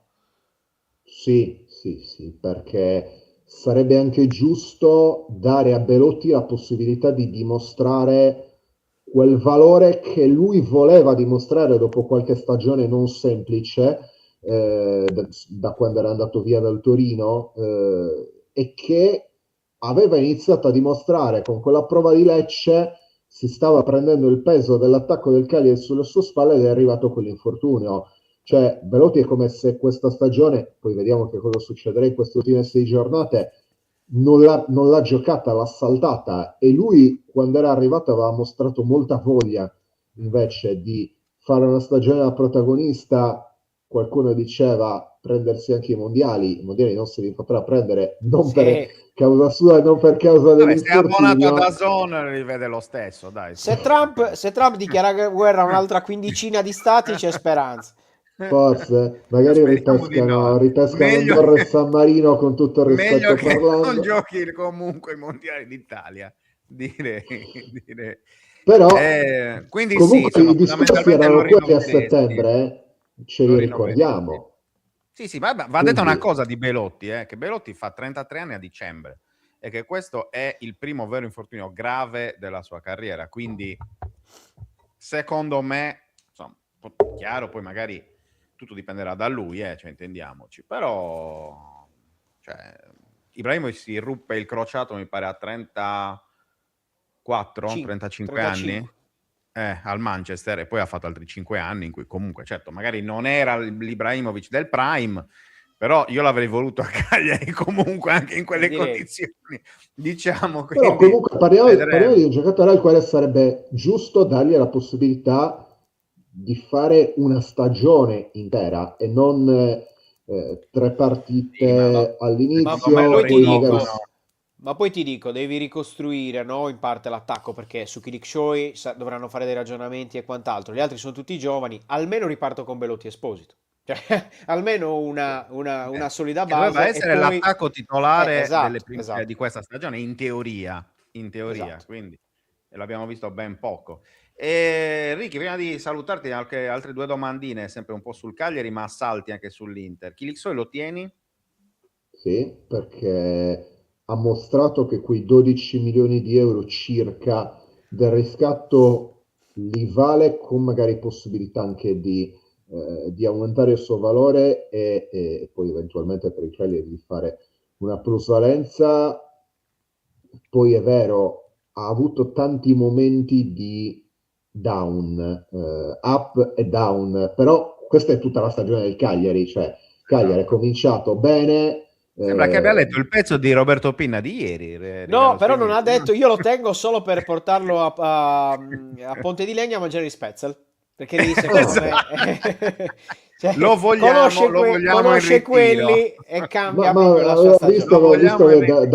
Speaker 4: sì, sì, sì, perché sarebbe anche giusto dare a Belotti la possibilità di dimostrare quel valore che lui voleva dimostrare dopo qualche stagione non semplice, da quando era andato via dal Torino, e che aveva iniziato a dimostrare con quella prova di Lecce. Si stava prendendo il peso dell'attacco del Cagliari sulle sue spalle ed è arrivato quell'infortunio. Cioè, Belotti è come se questa stagione, poi vediamo che cosa succederà in queste ultime 6 giornate, non l'ha giocata, l'ha saltata, e lui quando era arrivato aveva mostrato molta voglia invece di fare una stagione da protagonista. Qualcuno diceva prendersi anche i mondiali non se li potrà prendere, non per
Speaker 3: Sì.
Speaker 4: causa sua e non per causa
Speaker 2: Vabbè, se è abbonato a
Speaker 4: dell'infortunio.
Speaker 2: DAZN li vede lo stesso, dai, su.
Speaker 3: Se Trump dichiara guerra a un'altra quindicina di stati, c'è speranza.
Speaker 4: Forse, magari
Speaker 2: Speriamo di no.
Speaker 4: ripescano
Speaker 2: Meglio
Speaker 4: Andorra e
Speaker 2: che,
Speaker 4: San Marino, con tutto il
Speaker 2: meglio
Speaker 4: rispetto
Speaker 2: che non
Speaker 4: parlando.
Speaker 2: giochi comunque i mondiali d'Italia, direi. direi.
Speaker 4: Però
Speaker 2: Quindi sì,
Speaker 4: comunque
Speaker 2: insomma,
Speaker 4: i discorsi
Speaker 2: fondamentalmente lo
Speaker 4: erano quelli a
Speaker 2: rinnoveresti.
Speaker 4: settembre, ce
Speaker 2: Lo
Speaker 4: li
Speaker 2: rinnoveresti.
Speaker 4: ricordiamo.
Speaker 2: Sì, sì, ma va detta una
Speaker 4: Quindi
Speaker 2: cosa di Belotti, che Belotti fa 33 anni a dicembre e che questo è il primo vero infortunio grave della sua carriera. Quindi, secondo me, insomma, chiaro, poi magari tutto dipenderà da lui, cioè, intendiamoci. Però, cioè, Ibrahimovic si ruppe il crociato, mi pare, a 34, 35 anni.
Speaker 3: 35.
Speaker 2: Al Manchester, e poi ha fatto altri 5 anni in cui comunque, certo, magari non era l'Ibrahimovic del Prime, Però io l'avrei voluto a Cagliari comunque anche in quelle
Speaker 3: Direi.
Speaker 2: condizioni, diciamo.
Speaker 4: Però
Speaker 2: Quindi
Speaker 4: comunque parliamo
Speaker 2: vedremo.
Speaker 4: di un giocatore al quale sarebbe giusto dargli la possibilità di fare una stagione intera e non 3
Speaker 2: Sì, ma
Speaker 3: Ma
Speaker 4: partite
Speaker 2: secondo me lo
Speaker 4: all'inizio,
Speaker 3: poi ti
Speaker 4: poi magari...
Speaker 2: rinnovano.
Speaker 3: dico, ma poi ti dico, devi ricostruire, no, in parte l'attacco perché su Kilik dovranno fare dei ragionamenti e quant'altro. Gli altri sono tutti giovani, almeno riparto con Belotti Esposito. Cioè, almeno una solida
Speaker 2: Che doveva
Speaker 3: base e
Speaker 2: essere
Speaker 3: poi...
Speaker 2: l'attacco titolare
Speaker 3: esatto,
Speaker 2: di
Speaker 3: esatto,
Speaker 2: questa stagione, in teoria,
Speaker 3: esatto.
Speaker 2: quindi l'abbiamo visto ben poco. E Ricky, prima di salutarti, anche altre 2 domandine, sempre un po' sul Cagliari, ma salti anche sull'Inter. Kilixoy lo tieni?
Speaker 4: Sì, perché ha mostrato che quei 12 milioni di euro circa del riscatto li vale, con magari possibilità anche di aumentare il suo valore e poi eventualmente per il Cagliari di fare una plusvalenza. Poi è vero, ha avuto tanti momenti di down, up e down, però questa è tutta la stagione del Cagliari, cioè Cagliari è
Speaker 2: Esatto.
Speaker 4: cominciato bene,
Speaker 2: Sembra che abbia letto il pezzo di Roberto Pinna di ieri,
Speaker 3: No,
Speaker 2: Riccardo
Speaker 3: però non ha
Speaker 2: Spignesi.
Speaker 3: detto, io lo tengo solo per portarlo a Ponte di Legno a mangiare gli Spezzel, perché lì secondo me
Speaker 2: Esatto.
Speaker 3: cioè,
Speaker 2: Lo vogliamo in
Speaker 3: conosce
Speaker 2: ritiro.
Speaker 3: quelli e
Speaker 4: ma,
Speaker 3: cambia
Speaker 4: ma
Speaker 3: proprio la sua
Speaker 4: ho
Speaker 3: stagione.
Speaker 2: Lo
Speaker 4: visto
Speaker 2: vogliamo in
Speaker 4: che
Speaker 2: ritiro.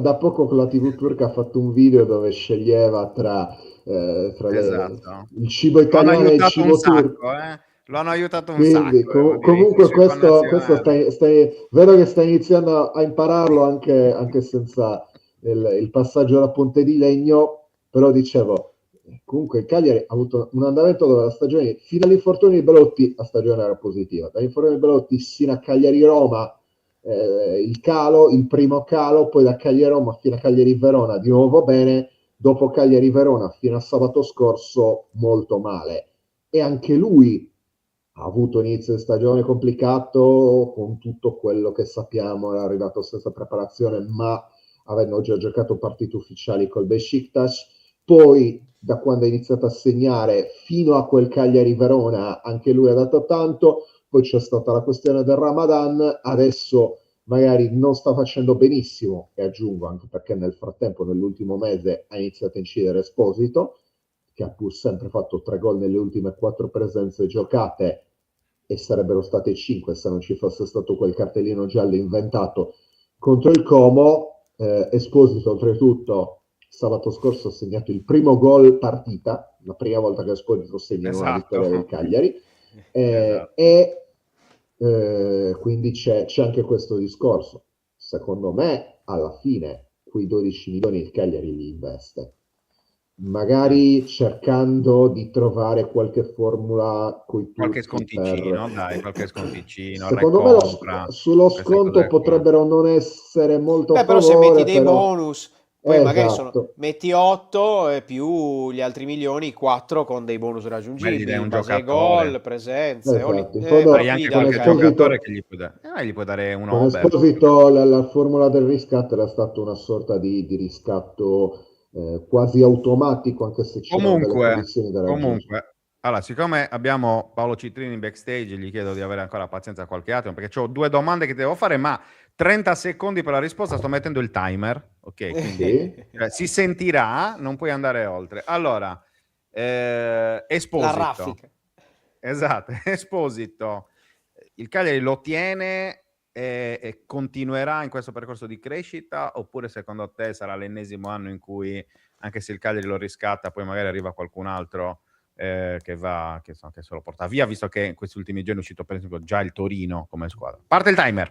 Speaker 4: da poco con la TV turca ha fatto un video dove sceglieva tra
Speaker 2: Esatto.
Speaker 4: il cibo
Speaker 2: Lo hanno
Speaker 4: italiano e il
Speaker 2: aiutato un
Speaker 4: cibo turco.
Speaker 2: sacco, eh? Lo hanno aiutato un
Speaker 4: Quindi
Speaker 2: sacco, devo dire, i
Speaker 4: comunque
Speaker 2: suoi
Speaker 4: questo
Speaker 2: connazionali.
Speaker 4: vedo che stai iniziando a impararlo anche senza il passaggio da Ponte di Legno, però dicevo, comunque il Cagliari ha avuto un andamento dove la stagione, fino all'infortunio di Belotti, la stagione era positiva, dall'infortunio di Belotti sino a Cagliari-Roma, il primo calo, poi da Cagliari-Roma fino a Cagliari-Verona di nuovo bene, dopo Cagliari-Verona fino a sabato scorso molto male. E anche lui ha avuto inizio di stagione complicato con tutto quello che sappiamo, è arrivato senza preparazione, ma avendo già giocato partite ufficiali col Besiktas. Poi, da quando ha iniziato a segnare fino a quel Cagliari-Verona, anche lui ha dato tanto. Poi c'è stata la questione del Ramadan, adesso magari non sta facendo benissimo, e aggiungo anche perché nel frattempo, nell'ultimo mese, ha iniziato a incidere Esposito, che ha pur sempre fatto 3 gol nelle ultime 4 presenze giocate, e sarebbero state 5 se non ci fosse stato quel cartellino giallo inventato contro il Como. Esposito oltretutto sabato scorso ha segnato il primo gol partita, la prima volta che Esposito segna in una
Speaker 2: Esatto.
Speaker 4: vittoria del Cagliari,
Speaker 2: Esatto.
Speaker 4: quindi c'è anche questo discorso. Secondo me alla fine quei 12 milioni il Cagliari li investe, magari cercando di trovare qualche formula coi
Speaker 2: Qualche
Speaker 4: turchi per...
Speaker 2: sconticino, dai, qualche sconticino,
Speaker 4: Secondo me
Speaker 2: recompra,
Speaker 4: sullo
Speaker 2: queste
Speaker 4: sconto
Speaker 2: cose qua.
Speaker 4: potrebbero non essere molto a
Speaker 3: Beh, però se metti
Speaker 4: favore,
Speaker 3: dei
Speaker 4: però
Speaker 3: bonus, poi magari
Speaker 4: esatto,
Speaker 3: metti 8 e più gli altri milioni, 4 con dei bonus
Speaker 2: Magari gli dai
Speaker 3: raggiungibili, in
Speaker 2: un
Speaker 3: base ai
Speaker 2: gol.
Speaker 3: gol, presenze,
Speaker 4: esatto. In
Speaker 3: però
Speaker 2: Hai
Speaker 3: tu
Speaker 4: fondo
Speaker 3: gli
Speaker 2: anche
Speaker 3: dai al
Speaker 2: qualche
Speaker 3: Cagliari.
Speaker 2: giocatore
Speaker 4: Esposito,
Speaker 2: che gli puoi dare un
Speaker 4: con
Speaker 2: over.
Speaker 4: Esposito la formula del riscatto era stata una sorta di riscatto quasi automatico, anche se c'erano delle condizioni da raggiungere.
Speaker 2: Comunque, allora, siccome abbiamo Paolo Citrini in backstage, gli chiedo di avere ancora pazienza qualche attimo, perché ho 2 domande che ti devo fare, ma 30 secondi per la risposta, sto mettendo il timer, ok? Quindi
Speaker 4: Sì?
Speaker 2: si sentirà, non puoi andare oltre. Allora,
Speaker 3: La
Speaker 2: Esposito.
Speaker 3: raffica.
Speaker 2: Esatto, Esposito. Il Cagliari lo tiene e continuerà in questo percorso di crescita, oppure secondo te sarà l'ennesimo anno in cui, anche se il Cagliari lo riscatta, poi magari arriva qualcun altro che se lo porta via, visto che in questi ultimi giorni è uscito per esempio già il Torino come squadra. Parte il timer.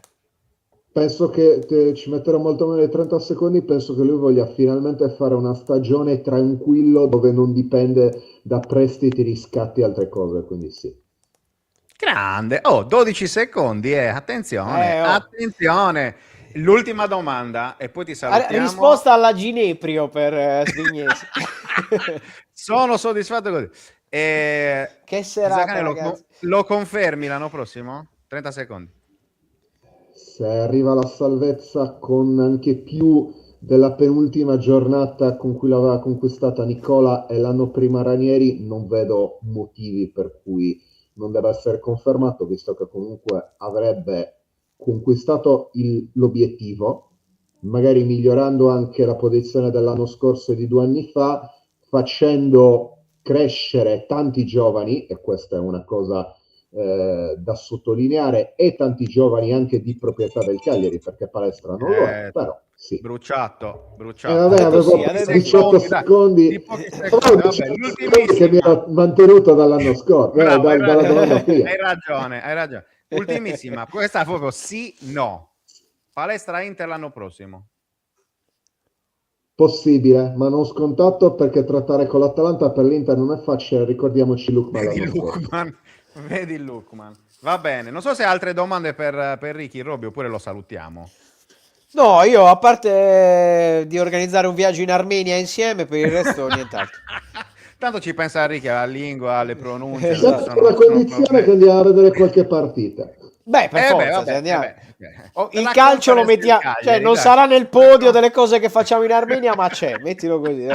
Speaker 4: Penso che ci metterò molto meno di 30 secondi, penso che lui voglia finalmente fare una stagione tranquillo dove non dipende da prestiti, riscatti e altre cose, quindi sì.
Speaker 2: Grande. Oh, 12 secondi, attenzione,
Speaker 3: Oh.
Speaker 2: attenzione. L'ultima domanda e poi ti salutiamo.
Speaker 3: Risposta alla Gineprio per Spignesi.
Speaker 2: Sono soddisfatto così.
Speaker 3: Che serata,
Speaker 2: Zacane,
Speaker 3: ragazzi.
Speaker 2: lo confermi l'anno prossimo? 30 secondi.
Speaker 4: Se arriva la salvezza con anche più della penultima giornata con cui l'aveva conquistata Nicola e l'anno prima Ranieri, non vedo motivi per cui non deve essere confermato, visto che comunque avrebbe conquistato l'obiettivo, magari migliorando anche la posizione dell'anno scorso e di 2 anni fa, facendo crescere tanti giovani, e questa è una cosa da sottolineare, e tanti giovani anche di proprietà del Cagliari, perché Palestra non lo è, però sì.
Speaker 2: Bruciato.
Speaker 4: Vabbè, avevo
Speaker 3: ha detto
Speaker 4: 18
Speaker 3: sì.
Speaker 4: secondi,
Speaker 2: Di pochi secondi, vabbè,
Speaker 4: che mi ha mantenuto dall'anno scorso,
Speaker 2: Bravo,
Speaker 4: dalla domanda qui.
Speaker 2: hai ragione. Ultimissima, questa è proprio sì, no. Palestra Inter l'anno prossimo.
Speaker 4: Possibile, ma non scontato, perché trattare con l'Atalanta per l'Inter non è facile, ricordiamoci Lukman l'anno scorso.
Speaker 2: Vedi Lukman. Va bene, non so se hai altre domande per Ricky, Robby, oppure lo salutiamo.
Speaker 3: No, io a parte di organizzare un viaggio in Armenia insieme, per il resto nient'altro.
Speaker 2: Tanto ci pensa Ricky alla lingua, alle pronunce.
Speaker 3: Esatto.
Speaker 2: non
Speaker 4: Sempre con la condizione che andiamo a vedere qualche partita.
Speaker 3: Beh, per forza,
Speaker 2: vabbè,
Speaker 3: se andiamo.
Speaker 2: Per
Speaker 3: Il
Speaker 2: la
Speaker 3: calcio lo
Speaker 2: conference del
Speaker 3: mettiamo,
Speaker 2: Cagliari,
Speaker 3: cioè non
Speaker 2: dai.
Speaker 3: sarà nel podio delle cose che facciamo in Armenia, ma c'è, mettilo così.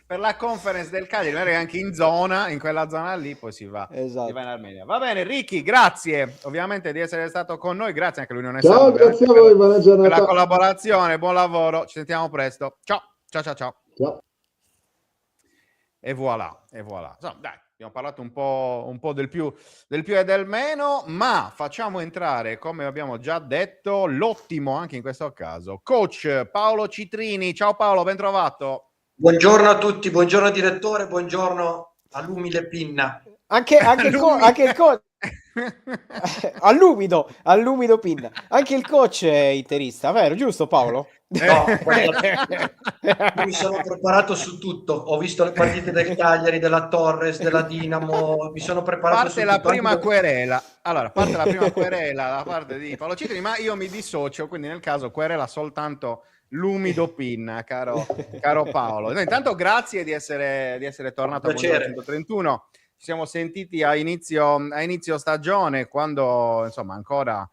Speaker 2: Per la conference del Cagliari, magari anche in zona, in quella zona lì, poi si va,
Speaker 3: Esatto.
Speaker 2: si va in Armenia. Va bene, Ricky, grazie ovviamente di essere stato con noi, grazie anche all'Unione
Speaker 4: Ciao,
Speaker 2: Sarda,
Speaker 4: grazie a voi, buona
Speaker 2: per la
Speaker 4: giornata.
Speaker 2: collaborazione, buon lavoro, ci sentiamo presto. Ciao.
Speaker 4: Ciao.
Speaker 2: E voilà. Insomma, dai, abbiamo parlato un po' del più e del meno, ma facciamo entrare, come abbiamo già detto, l'ottimo anche in questo caso, coach Paolo Citrini. Ciao Paolo, ben trovato.
Speaker 5: Buongiorno a tutti, buongiorno direttore, buongiorno all'umile Pinna.
Speaker 3: Anche il coach all'umido Pinna. Anche il coach è interista, vero? Giusto Paolo?
Speaker 5: No, mi sono preparato su tutto. Ho visto le partite del Cagliari, della Torres, della Dinamo. Mi sono preparato su tutto.
Speaker 2: Parte la prima querela da parte di Paolo Citrini, ma io mi dissocio, quindi nel caso querela soltanto l'umido Pinna, caro Paolo. No, intanto grazie di essere tornato a Buongiorno 131. Ci siamo sentiti a inizio stagione, quando insomma ancora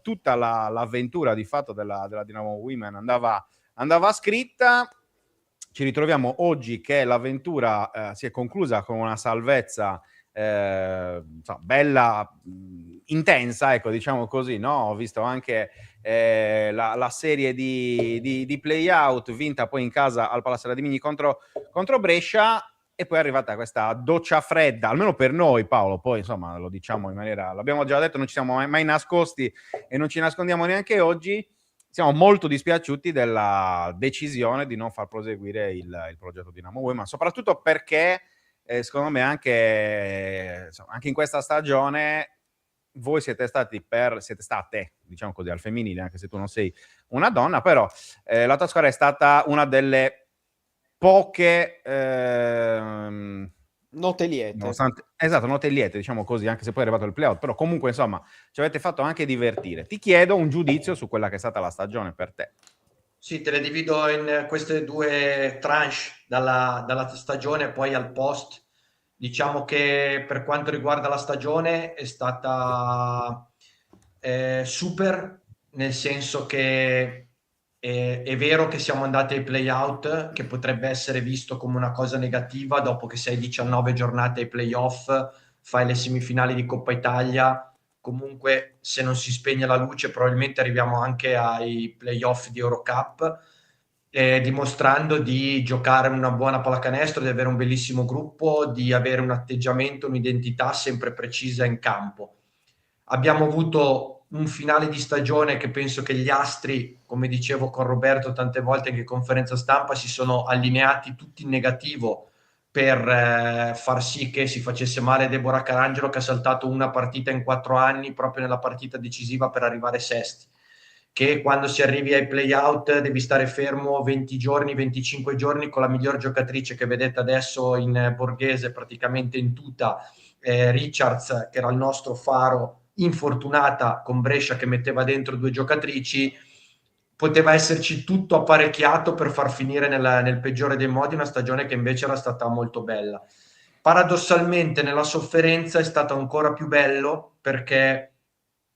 Speaker 2: tutta l'avventura di fatto della Dinamo Women andava scritta. Ci ritroviamo oggi che l'avventura si è conclusa con una salvezza bella, intensa, ecco, diciamo così, no? Ho visto anche la serie di play-out vinta poi in casa al Palazzo Radimini contro Brescia, e poi è arrivata questa doccia fredda, almeno per noi, Paolo. Poi insomma lo diciamo in maniera, l'abbiamo già detto, non ci siamo mai nascosti e non ci nascondiamo neanche oggi. Siamo molto dispiaciuti della decisione di non far proseguire il progetto Dinamo Women, ma soprattutto perché secondo me anche in questa stagione voi siete state, diciamo così, al femminile, anche se tu non sei una donna, però la tua squadra è stata una delle poche
Speaker 3: note liete.
Speaker 2: Esatto, note liete, diciamo così, anche se poi è arrivato il playout, però comunque insomma ci avete fatto anche divertire. Ti chiedo un giudizio su quella che è stata la stagione per te.
Speaker 5: Sì, te le divido in queste due tranche, dalla stagione e poi al post. Diciamo che per quanto riguarda la stagione è stata super, nel senso che è vero che siamo andati ai play-out, che potrebbe essere visto come una cosa negativa dopo che sei 19 giornate ai play-off, fai le semifinali di Coppa Italia. Comunque, se non si spegne la luce, probabilmente arriviamo anche ai play-off di Eurocup, dimostrando di giocare una buona pallacanestro, di avere un bellissimo gruppo, di avere un atteggiamento, un'identità sempre precisa in campo. Abbiamo avuto un finale di stagione che penso che gli astri, come dicevo con Roberto tante volte anche in conferenza stampa, si sono allineati tutti in negativo per far sì che si facesse male Deborah Carangelo, che ha saltato una partita in 4 anni proprio nella partita decisiva per arrivare sesti, che quando si arrivi ai play-out devi stare fermo 20 giorni, 25 giorni con la miglior giocatrice che vedete adesso in Borghese, praticamente in tuta, Richards, che era il nostro faro, infortunata con Brescia che metteva dentro 2 giocatrici. Poteva esserci tutto apparecchiato per far finire nel peggiore dei modi una stagione che invece era stata molto bella. Paradossalmente nella sofferenza è stato ancora più bello, perché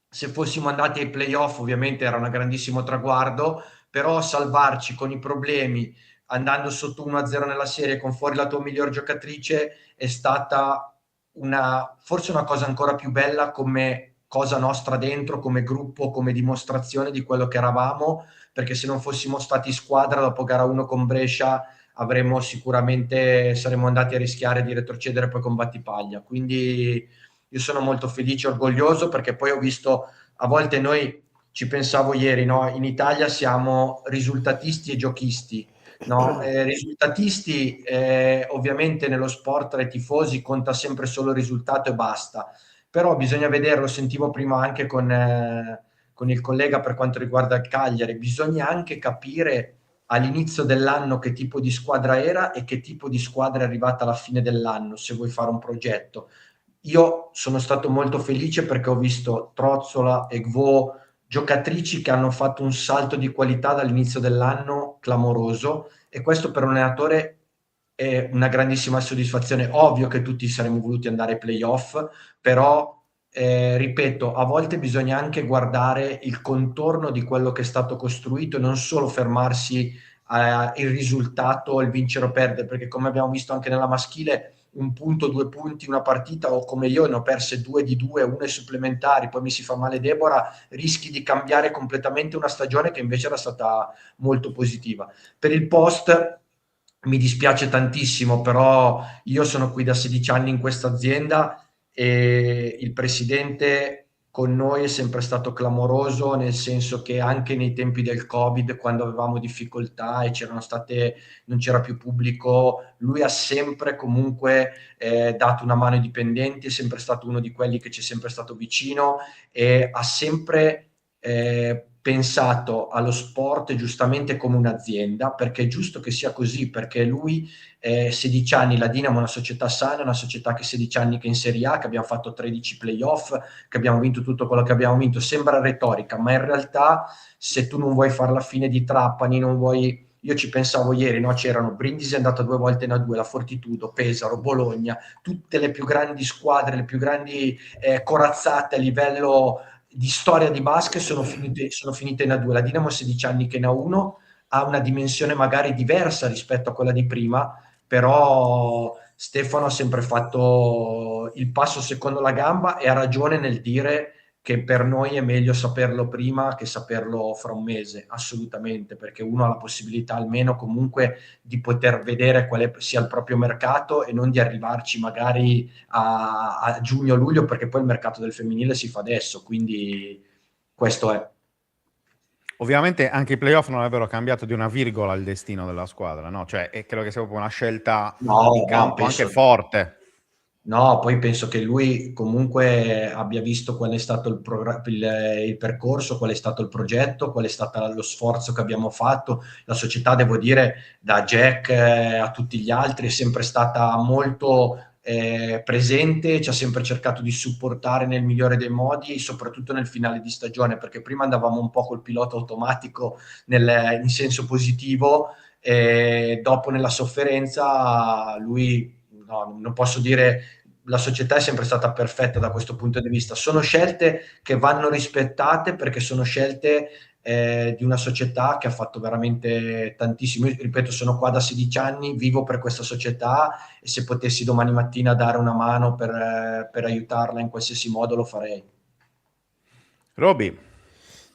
Speaker 5: se fossimo andati ai playoff ovviamente era un grandissimo traguardo, però salvarci con i problemi, andando sotto 1-0 nella serie con fuori la tua miglior giocatrice, è stata forse una cosa ancora più bella come cosa nostra dentro come gruppo, come dimostrazione di quello che eravamo, perché se non fossimo stati squadra dopo gara 1 con Brescia saremmo andati a rischiare di retrocedere poi con Battipaglia. Quindi io sono molto felice e orgoglioso, perché poi ho visto, a volte noi, ci pensavo ieri, no? In Italia siamo risultatisti e giochisti. No, risultatisti, ovviamente nello sport tra i tifosi conta sempre solo il risultato e basta, però bisogna vederlo, sentivo prima anche con il collega per quanto riguarda il Cagliari, bisogna anche capire all'inizio dell'anno che tipo di squadra era e che tipo di squadra è arrivata alla fine dell'anno, se vuoi fare un progetto. Io sono stato molto felice perché ho visto Trozzola e Gvo, giocatrici che hanno fatto un salto di qualità dall'inizio dell'anno clamoroso, e questo per un allenatore è una grandissima soddisfazione. Ovvio che tutti saremmo voluti andare ai playoff, però ripeto, a volte bisogna anche guardare il contorno di quello che è stato costruito e non solo fermarsi al risultato, il vincere o perdere, perché come abbiamo visto anche nella maschile, un punto, 2 punti, una partita, o come io ne ho perse 2 di 2, una ai supplementari, poi mi si fa male Deborah, rischi di cambiare completamente una stagione che invece era stata molto positiva. Per il post mi dispiace tantissimo, però io sono qui da 16 anni in questa azienda e il presidente con noi è sempre stato clamoroso, nel senso che anche nei tempi del Covid, quando avevamo difficoltà e non c'era più pubblico, lui ha sempre comunque dato una mano ai dipendenti, è sempre stato uno di quelli che ci è sempre stato vicino e ha sempre pensato allo sport giustamente come un'azienda, perché è giusto che sia così, perché lui 16 anni, la Dinamo è una società sana, una società che 16 anni che è in Serie A, che abbiamo fatto 13 playoff, che abbiamo vinto tutto quello che abbiamo vinto. Sembra retorica, ma in realtà se tu non vuoi fare la fine di Trapani, non vuoi... Io ci pensavo ieri, no? C'erano Brindisi è andata 2 volte in A2, la Fortitudo, Pesaro, Bologna, tutte le più grandi squadre, le più grandi corazzate a livello di storia di basket sono finite in A2. La Dinamo 16 anni che in A1, ha una dimensione magari diversa rispetto a quella di prima, però Stefano ha sempre fatto il passo secondo la gamba e ha ragione nel dire che per noi è meglio saperlo prima che saperlo fra un mese, assolutamente, perché uno ha la possibilità almeno comunque di poter vedere quale sia il proprio mercato e non di arrivarci magari a giugno-luglio, perché poi il mercato del femminile si fa adesso, quindi questo è.
Speaker 2: Ovviamente anche i playoff non avrebbero cambiato di una virgola il destino della squadra, no? Cioè, credo che sia proprio una scelta di campo anche forte.
Speaker 5: No, poi penso che lui comunque abbia visto qual è stato il percorso, qual è stato il progetto, qual è stato lo sforzo che abbiamo fatto. La società, devo dire, da Jack a tutti gli altri, è sempre stata molto presente, ci ha sempre cercato di supportare nel migliore dei modi, soprattutto nel finale di stagione, perché prima andavamo un po' col pilota automatico in senso positivo, e dopo nella sofferenza lui... No, non posso dire, la società è sempre stata perfetta da questo punto di vista. Sono scelte che vanno rispettate, perché sono scelte di una società che ha fatto veramente tantissimo. Io, ripeto, sono qua da 16 anni, vivo per questa società e se potessi domani mattina dare una mano per aiutarla in qualsiasi modo lo farei.
Speaker 2: Roby,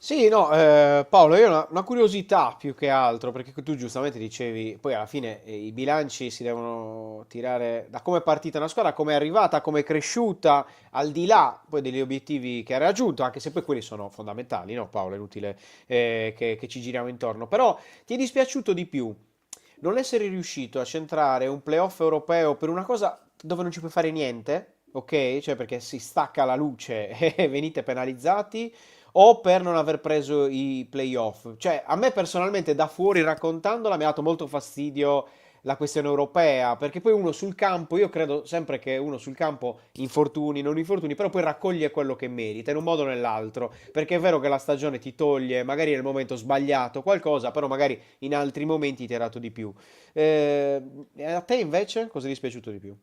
Speaker 3: Sì, no, Paolo, io ho una curiosità più che altro, perché tu giustamente dicevi, poi alla fine i bilanci si devono tirare da come è partita una squadra, come è arrivata, come è cresciuta, al di là poi degli obiettivi che ha raggiunto, anche se poi quelli sono fondamentali, no Paolo? È inutile che ci giriamo intorno. Però ti è dispiaciuto di più non essere riuscito a centrare un playoff europeo per una cosa dove non ci puoi fare niente, ok? Cioè perché si stacca la luce e venite penalizzati, o per non aver preso i playoff. Cioè, a me personalmente da fuori raccontandola mi ha dato molto fastidio la questione europea, perché poi uno sul campo, io credo sempre che uno sul campo, infortuni, non infortuni, però poi raccoglie quello che merita in un modo o nell'altro, perché è vero che la stagione ti toglie, magari nel momento sbagliato qualcosa, però magari in altri momenti ti ha dato di più. A te invece cosa è dispiaciuto di più?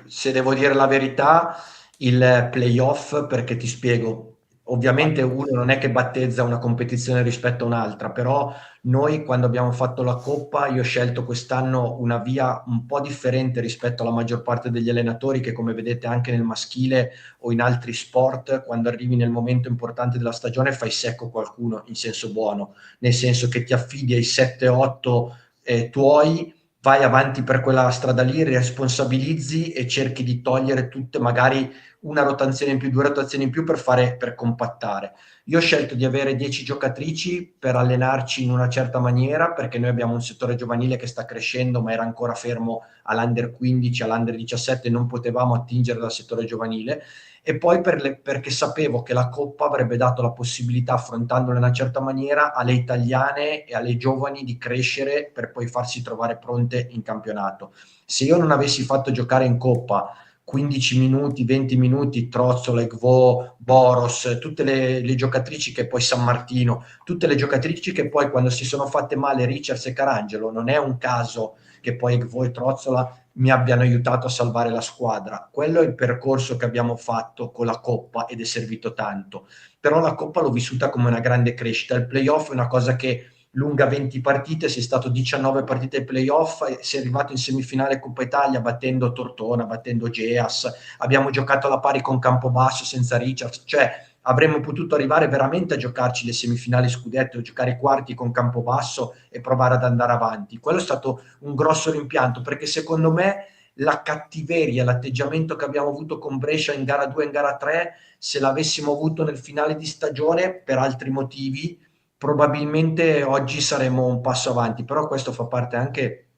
Speaker 5: Se devo dire la verità, il playoff, perché ti spiego, Ovviamente uno non è che battezza una competizione rispetto a un'altra, però noi quando abbiamo fatto la Coppa, io ho scelto quest'anno una via un po' differente rispetto alla maggior parte degli allenatori che, come vedete anche nel maschile o in altri sport, quando arrivi nel momento importante della stagione fai secco qualcuno in senso buono, nel senso che ti affidi ai 7-8 tuoi, vai avanti per quella strada lì, responsabilizzi e cerchi di togliere tutte, magari una rotazione in più, 2 rotazioni in più per compattare. Io ho scelto di avere 10 giocatrici per allenarci in una certa maniera, perché noi abbiamo un settore giovanile che sta crescendo, ma era ancora fermo all'Under 15, all'Under 17, non potevamo attingere dal settore giovanile. E poi perché sapevo che la Coppa avrebbe dato la possibilità, affrontandola in una certa maniera, alle italiane e alle giovani di crescere per poi farsi trovare pronte in campionato. Se io non avessi fatto giocare in Coppa 15 minuti, 20 minuti, Trozzola, Egvo, Boros, tutte le giocatrici che poi San Martino, tutte le giocatrici che poi quando si sono fatte male Richards e Carangelo, non è un caso che poi Egvo e Trozzola mi abbiano aiutato a salvare la squadra. Quello è il percorso che abbiamo fatto con la Coppa ed è servito tanto. Però la Coppa l'ho vissuta come una grande crescita. Il playoff è una cosa che lunga 20 partite, sei stato 19 partite ai playoff e sei arrivato in semifinale Coppa Italia battendo Tortona, battendo Geas, abbiamo giocato alla pari con Campobasso senza Richards, cioè avremmo potuto arrivare veramente a giocarci le semifinali scudetto, giocare i quarti con Campobasso e provare ad andare avanti. Quello è stato un grosso rimpianto, perché secondo me la cattiveria, l'atteggiamento che abbiamo avuto con Brescia in gara 2 e in gara 3, se l'avessimo avuto nel finale di stagione per altri motivi, probabilmente oggi saremo un passo avanti, però questo fa parte anche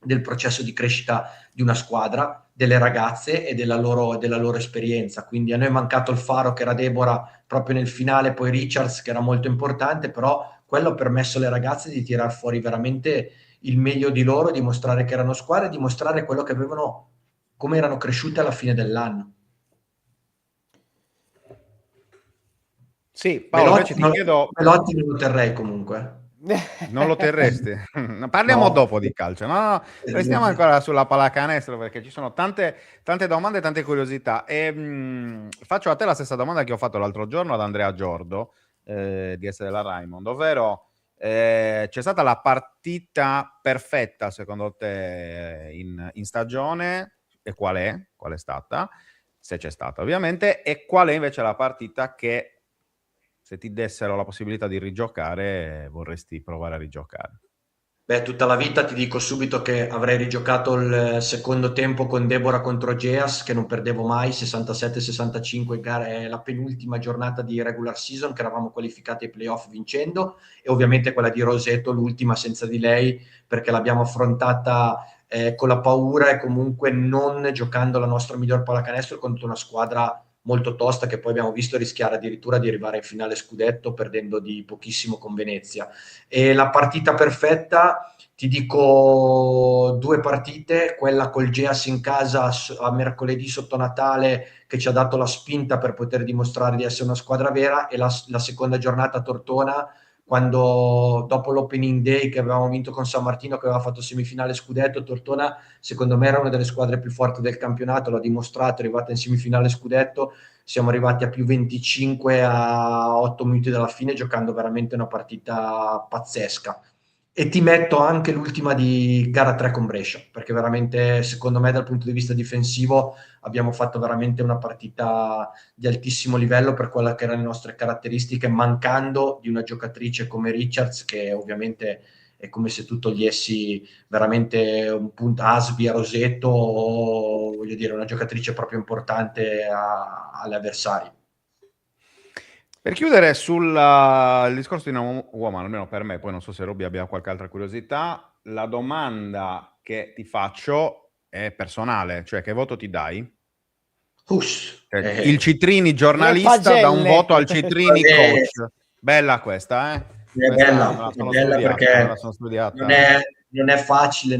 Speaker 5: del processo di crescita di una squadra, delle ragazze e della loro esperienza. Quindi a noi è mancato il faro che era Deborah proprio nel finale, poi Richards che era molto importante, però quello ha permesso alle ragazze di tirar fuori veramente il meglio di loro, dimostrare che erano squadre e dimostrare quello che avevano, come erano cresciute alla fine dell'anno.
Speaker 2: Sì, Paolo, invece ti chiedo,
Speaker 5: Melotti non lo terrei comunque.
Speaker 2: non lo terresti? Parliamo
Speaker 5: No.
Speaker 2: dopo di calcio, no, restiamo ancora sulla pallacanestro perché ci sono tante domande e tante curiosità. Faccio a te la stessa domanda che ho fatto l'altro giorno ad Andrea Giordo, di essere della Raimond, ovvero c'è stata la partita perfetta secondo te in stagione e qual è? Qual è stata? Se c'è stata ovviamente, e qual è invece la partita che se ti dessero la possibilità di rigiocare vorresti provare a rigiocare?
Speaker 5: Beh, tutta la vita ti dico subito che avrei rigiocato il secondo tempo con Deborah contro Geas, che non perdevo mai, 67-65, la penultima giornata di regular season, che eravamo qualificati ai playoff vincendo, e ovviamente quella di Roseto, l'ultima senza di lei, perché l'abbiamo affrontata con la paura e comunque non giocando la nostra miglior pallacanestro contro una squadra molto tosta che poi abbiamo visto rischiare addirittura di arrivare in finale scudetto perdendo di pochissimo con Venezia. E la partita perfetta, ti dico 2 partite, quella col Geas in casa a mercoledì sotto Natale che ci ha dato la spinta per poter dimostrare di essere una squadra vera, e la seconda giornata a Tortona, quando dopo l'opening day che avevamo vinto con San Martino, che aveva fatto semifinale scudetto, Tortona secondo me era una delle squadre più forti del campionato, l'ha dimostrato, è arrivata in semifinale scudetto, siamo arrivati a più 25 a 8 minuti dalla fine giocando veramente una partita pazzesca. E ti metto anche l'ultima di gara 3 con Brescia, perché veramente secondo me dal punto di vista difensivo abbiamo fatto veramente una partita di altissimo livello per quella che erano le nostre caratteristiche, mancando di una giocatrice come Richards, che ovviamente è come se tu togliessi veramente un punto Asbi a Roseto, o voglio dire una giocatrice proprio importante alle avversari.
Speaker 2: Per chiudere sul il discorso di Dinamo Woman, almeno per me, poi non so se Robby abbia qualche altra curiosità, la domanda che ti faccio è personale, cioè che voto ti dai? Il Citrini
Speaker 3: Le
Speaker 2: giornalista da un
Speaker 3: pagelle.
Speaker 2: voto al Citrini coach. Bella questa,
Speaker 5: È
Speaker 2: Questa me la
Speaker 5: bella, è
Speaker 2: sono
Speaker 5: bella
Speaker 2: studiata, me
Speaker 5: perché
Speaker 2: la sono
Speaker 5: non
Speaker 2: studiata.
Speaker 5: è, non è facile,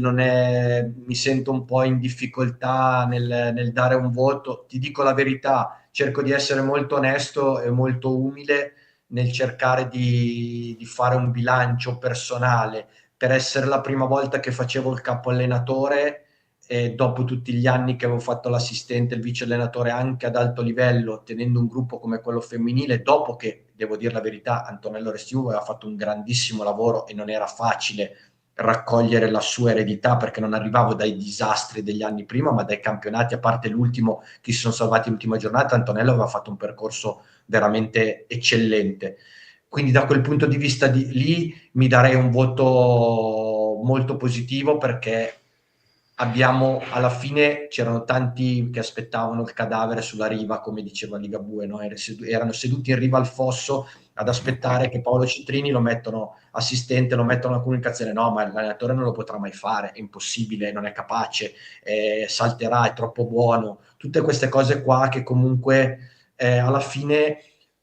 Speaker 5: mi sento un po' in difficoltà nel dare un voto. Ti dico la verità, cerco di essere molto onesto e molto umile nel cercare di fare un bilancio personale. Per essere la prima volta che facevo il capo allenatore, dopo tutti gli anni che avevo fatto l'assistente, il vice allenatore anche ad alto livello, tenendo un gruppo come quello femminile, dopo che, devo dire la verità, Antonello Restivo aveva fatto un grandissimo lavoro e non era facile raccogliere la sua eredità, perché non arrivavo dai disastri degli anni prima, ma dai campionati, a parte l'ultimo che si sono salvati l'ultima giornata. Antonello aveva fatto un percorso veramente eccellente, quindi da quel punto di vista lì mi darei un voto molto positivo, perché abbiamo, alla fine c'erano tanti che aspettavano il cadavere sulla riva, come diceva Ligabue, no? Erano seduti in riva al fosso ad aspettare che Paolo Citrini lo mettono assistente, lo mettono alla comunicazione. No, ma l'allenatore non lo potrà mai fare, è impossibile, non è capace, salterà, è troppo buono. Tutte queste cose qua che comunque alla fine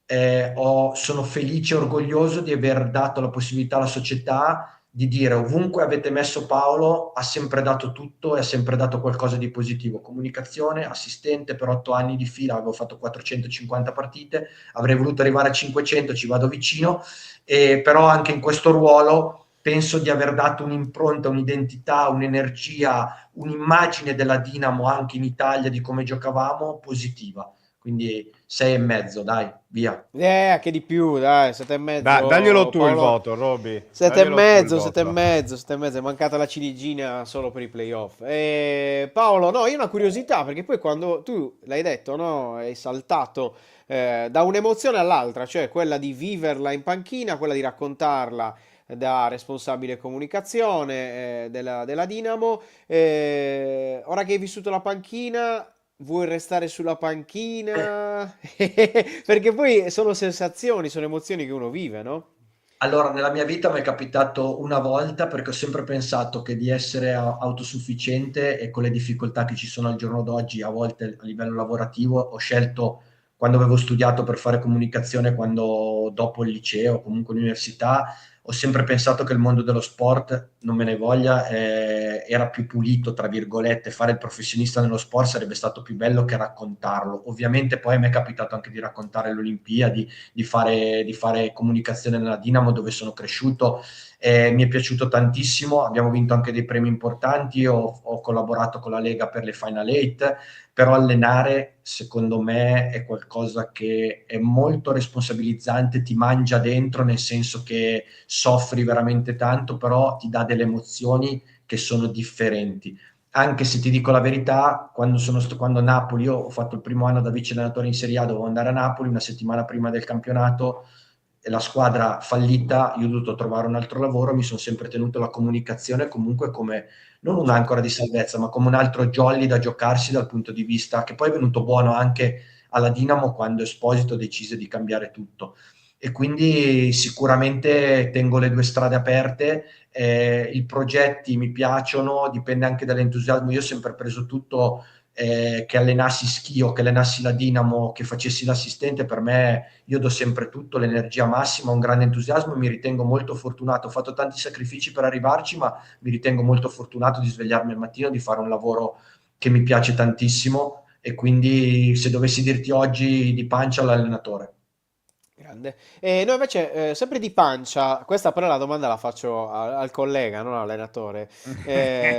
Speaker 5: sono felice e orgoglioso di aver dato la possibilità alla società di dire: ovunque avete messo Paolo ha sempre dato tutto e ha sempre dato qualcosa di positivo. Comunicazione, assistente per 8 anni di fila, avevo fatto 450 partite, avrei voluto arrivare a 500, ci vado vicino, però anche in questo ruolo penso di aver dato un'impronta, un'identità, un'energia, un'immagine della Dinamo anche in Italia, di come giocavamo, positiva. Quindi 6,5, dai, via.
Speaker 3: Che di più, dai, 7,5.
Speaker 2: Daglielo tu il
Speaker 3: Paolo.
Speaker 2: voto, Roby.
Speaker 3: 7,5,
Speaker 2: Voto.
Speaker 3: 7,5, 7,5, è mancata la ciliegina solo per i playoff. Paolo, no, io ho una curiosità, perché poi quando tu l'hai detto, no, hai saltato da un'emozione all'altra, cioè quella di viverla in panchina, quella di raccontarla da responsabile comunicazione della Dinamo. Ora che hai vissuto la panchina, vuoi restare sulla panchina? Perché poi sono sensazioni, sono emozioni che uno vive, no?
Speaker 5: Allora, nella mia vita mi è capitato una volta, perché ho sempre pensato che di essere autosufficiente, e con le difficoltà che ci sono al giorno d'oggi, a volte a livello lavorativo, ho scelto, quando avevo studiato per fare comunicazione, quando dopo il liceo, comunque l'università, ho sempre pensato che il mondo dello sport, non me ne voglia, era più pulito, tra virgolette. Fare il professionista nello sport sarebbe stato più bello che raccontarlo. Ovviamente poi mi è capitato anche di raccontare le Olimpiadi, di fare comunicazione nella Dinamo, dove sono cresciuto. Mi è piaciuto tantissimo, abbiamo vinto anche dei premi importanti, ho collaborato con la Lega per le Final 8, però allenare secondo me è qualcosa che è molto responsabilizzante, ti mangia dentro, nel senso che soffri veramente tanto, però ti dà delle emozioni che sono differenti. Anche se ti dico la verità, quando Napoli, io ho fatto il primo anno da vice allenatore in Serie A, dovevo andare a Napoli una settimana prima del campionato, e la squadra fallita, io ho dovuto trovare un altro lavoro, mi sono sempre tenuto la comunicazione comunque come non un'ancora di salvezza, ma come un altro jolly da giocarsi, dal punto di vista che poi è venuto buono anche alla Dinamo quando Esposito decise di cambiare tutto. E quindi sicuramente tengo le due strade aperte. I progetti mi piacciono, dipende anche dall'entusiasmo. Io ho sempre preso tutto, che allenassi Schio, che allenassi la Dinamo, che facessi l'assistente. Per me, io do sempre tutto, l'energia massima, un grande entusiasmo, e mi ritengo molto fortunato. Ho fatto tanti sacrifici per arrivarci, ma mi ritengo molto fortunato di svegliarmi al mattino, di fare un lavoro che mi piace tantissimo, e quindi se dovessi dirti oggi di pancia, l'allenatore.
Speaker 3: Grande. E noi invece, sempre di pancia, questa però la domanda la faccio al collega, non all'allenatore,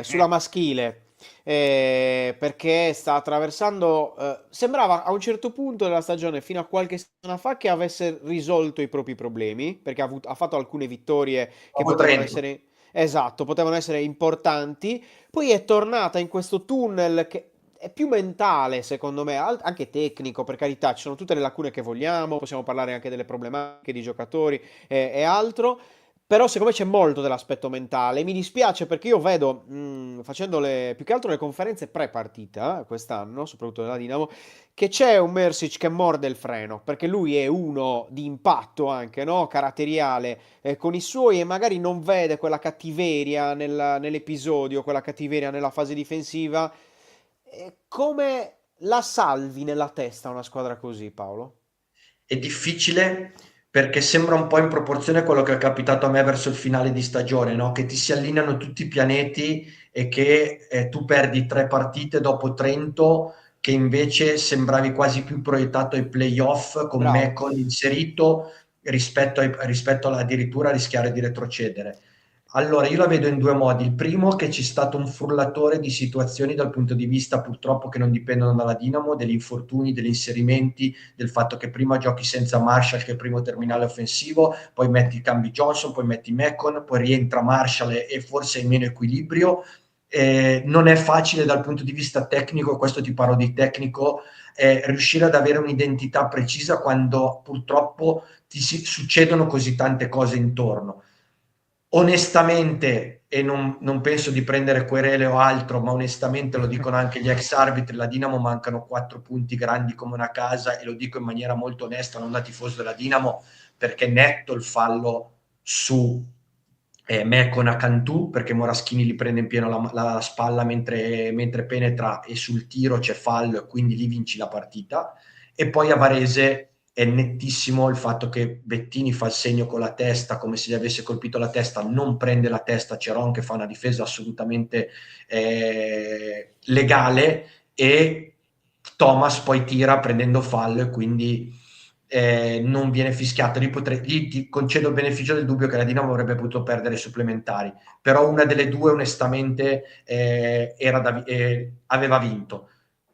Speaker 3: sulla maschile, perché sta attraversando, sembrava a un certo punto della stagione, fino a qualche settimana fa, che avesse risolto i propri problemi, perché ha fatto alcune vittorie che
Speaker 5: Dopo
Speaker 3: potevano
Speaker 5: Trento.
Speaker 3: essere, esatto, potevano essere importanti, poi è tornata in questo tunnel che è più mentale, secondo me, anche tecnico, per carità, ci sono tutte le lacune che vogliamo, possiamo parlare anche delle problematiche di giocatori e altro, però secondo me c'è molto dell'aspetto mentale. E mi dispiace perché io vedo, facendo più che altro le conferenze pre-partita, quest'anno, soprattutto nella Dinamo, che c'è un Mersic che morde il freno, perché lui è uno di impatto anche, no? Caratteriale, con i suoi, e magari non vede quella cattiveria nell'episodio, quella cattiveria nella fase difensiva. Come la salvi nella testa una squadra così, Paolo?
Speaker 5: È difficile, perché sembra un po' in proporzione a quello che è capitato a me verso il finale di stagione, no? Che ti si allineano tutti i pianeti, e che tu perdi 3 partite dopo Trento, che invece sembravi quasi più proiettato ai playoff, con
Speaker 3: Bravo.
Speaker 5: Mecon inserito, rispetto addirittura a rischiare di retrocedere. Allora, io la vedo in due modi. Il primo, che c'è stato un frullatore di situazioni dal punto di vista purtroppo che non dipendono dalla Dinamo, degli infortuni, degli inserimenti, del fatto che prima giochi senza Marshall, che è il primo terminale offensivo, poi metti cambi Johnson, poi metti Macon, poi rientra Marshall e forse hai meno equilibrio. Non è facile dal punto di vista tecnico, questo ti parlo di tecnico, riuscire ad avere un'identità precisa quando purtroppo succedono così tante cose intorno. Onestamente, e non penso di prendere querele o altro, ma onestamente lo dicono anche gli ex arbitri, la Dinamo mancano 4 punti grandi come una casa, e lo dico in maniera molto onesta, non da tifoso della Dinamo, perché netto il fallo su Mecon a Cantù, perché Moraschini gli prende in pieno la spalla mentre penetra, e sul tiro c'è fallo e quindi lì vinci la partita. E poi a Varese è nettissimo il fatto che Bettini fa il segno con la testa come se gli avesse colpito la testa, non prende la testa Ceron, che fa una difesa assolutamente legale, e Thomas poi tira prendendo fallo e quindi non viene fischiato. Lì ti concedo il beneficio del dubbio che la Dinamo avrebbe potuto perdere i supplementari, però una delle due onestamente aveva vinto.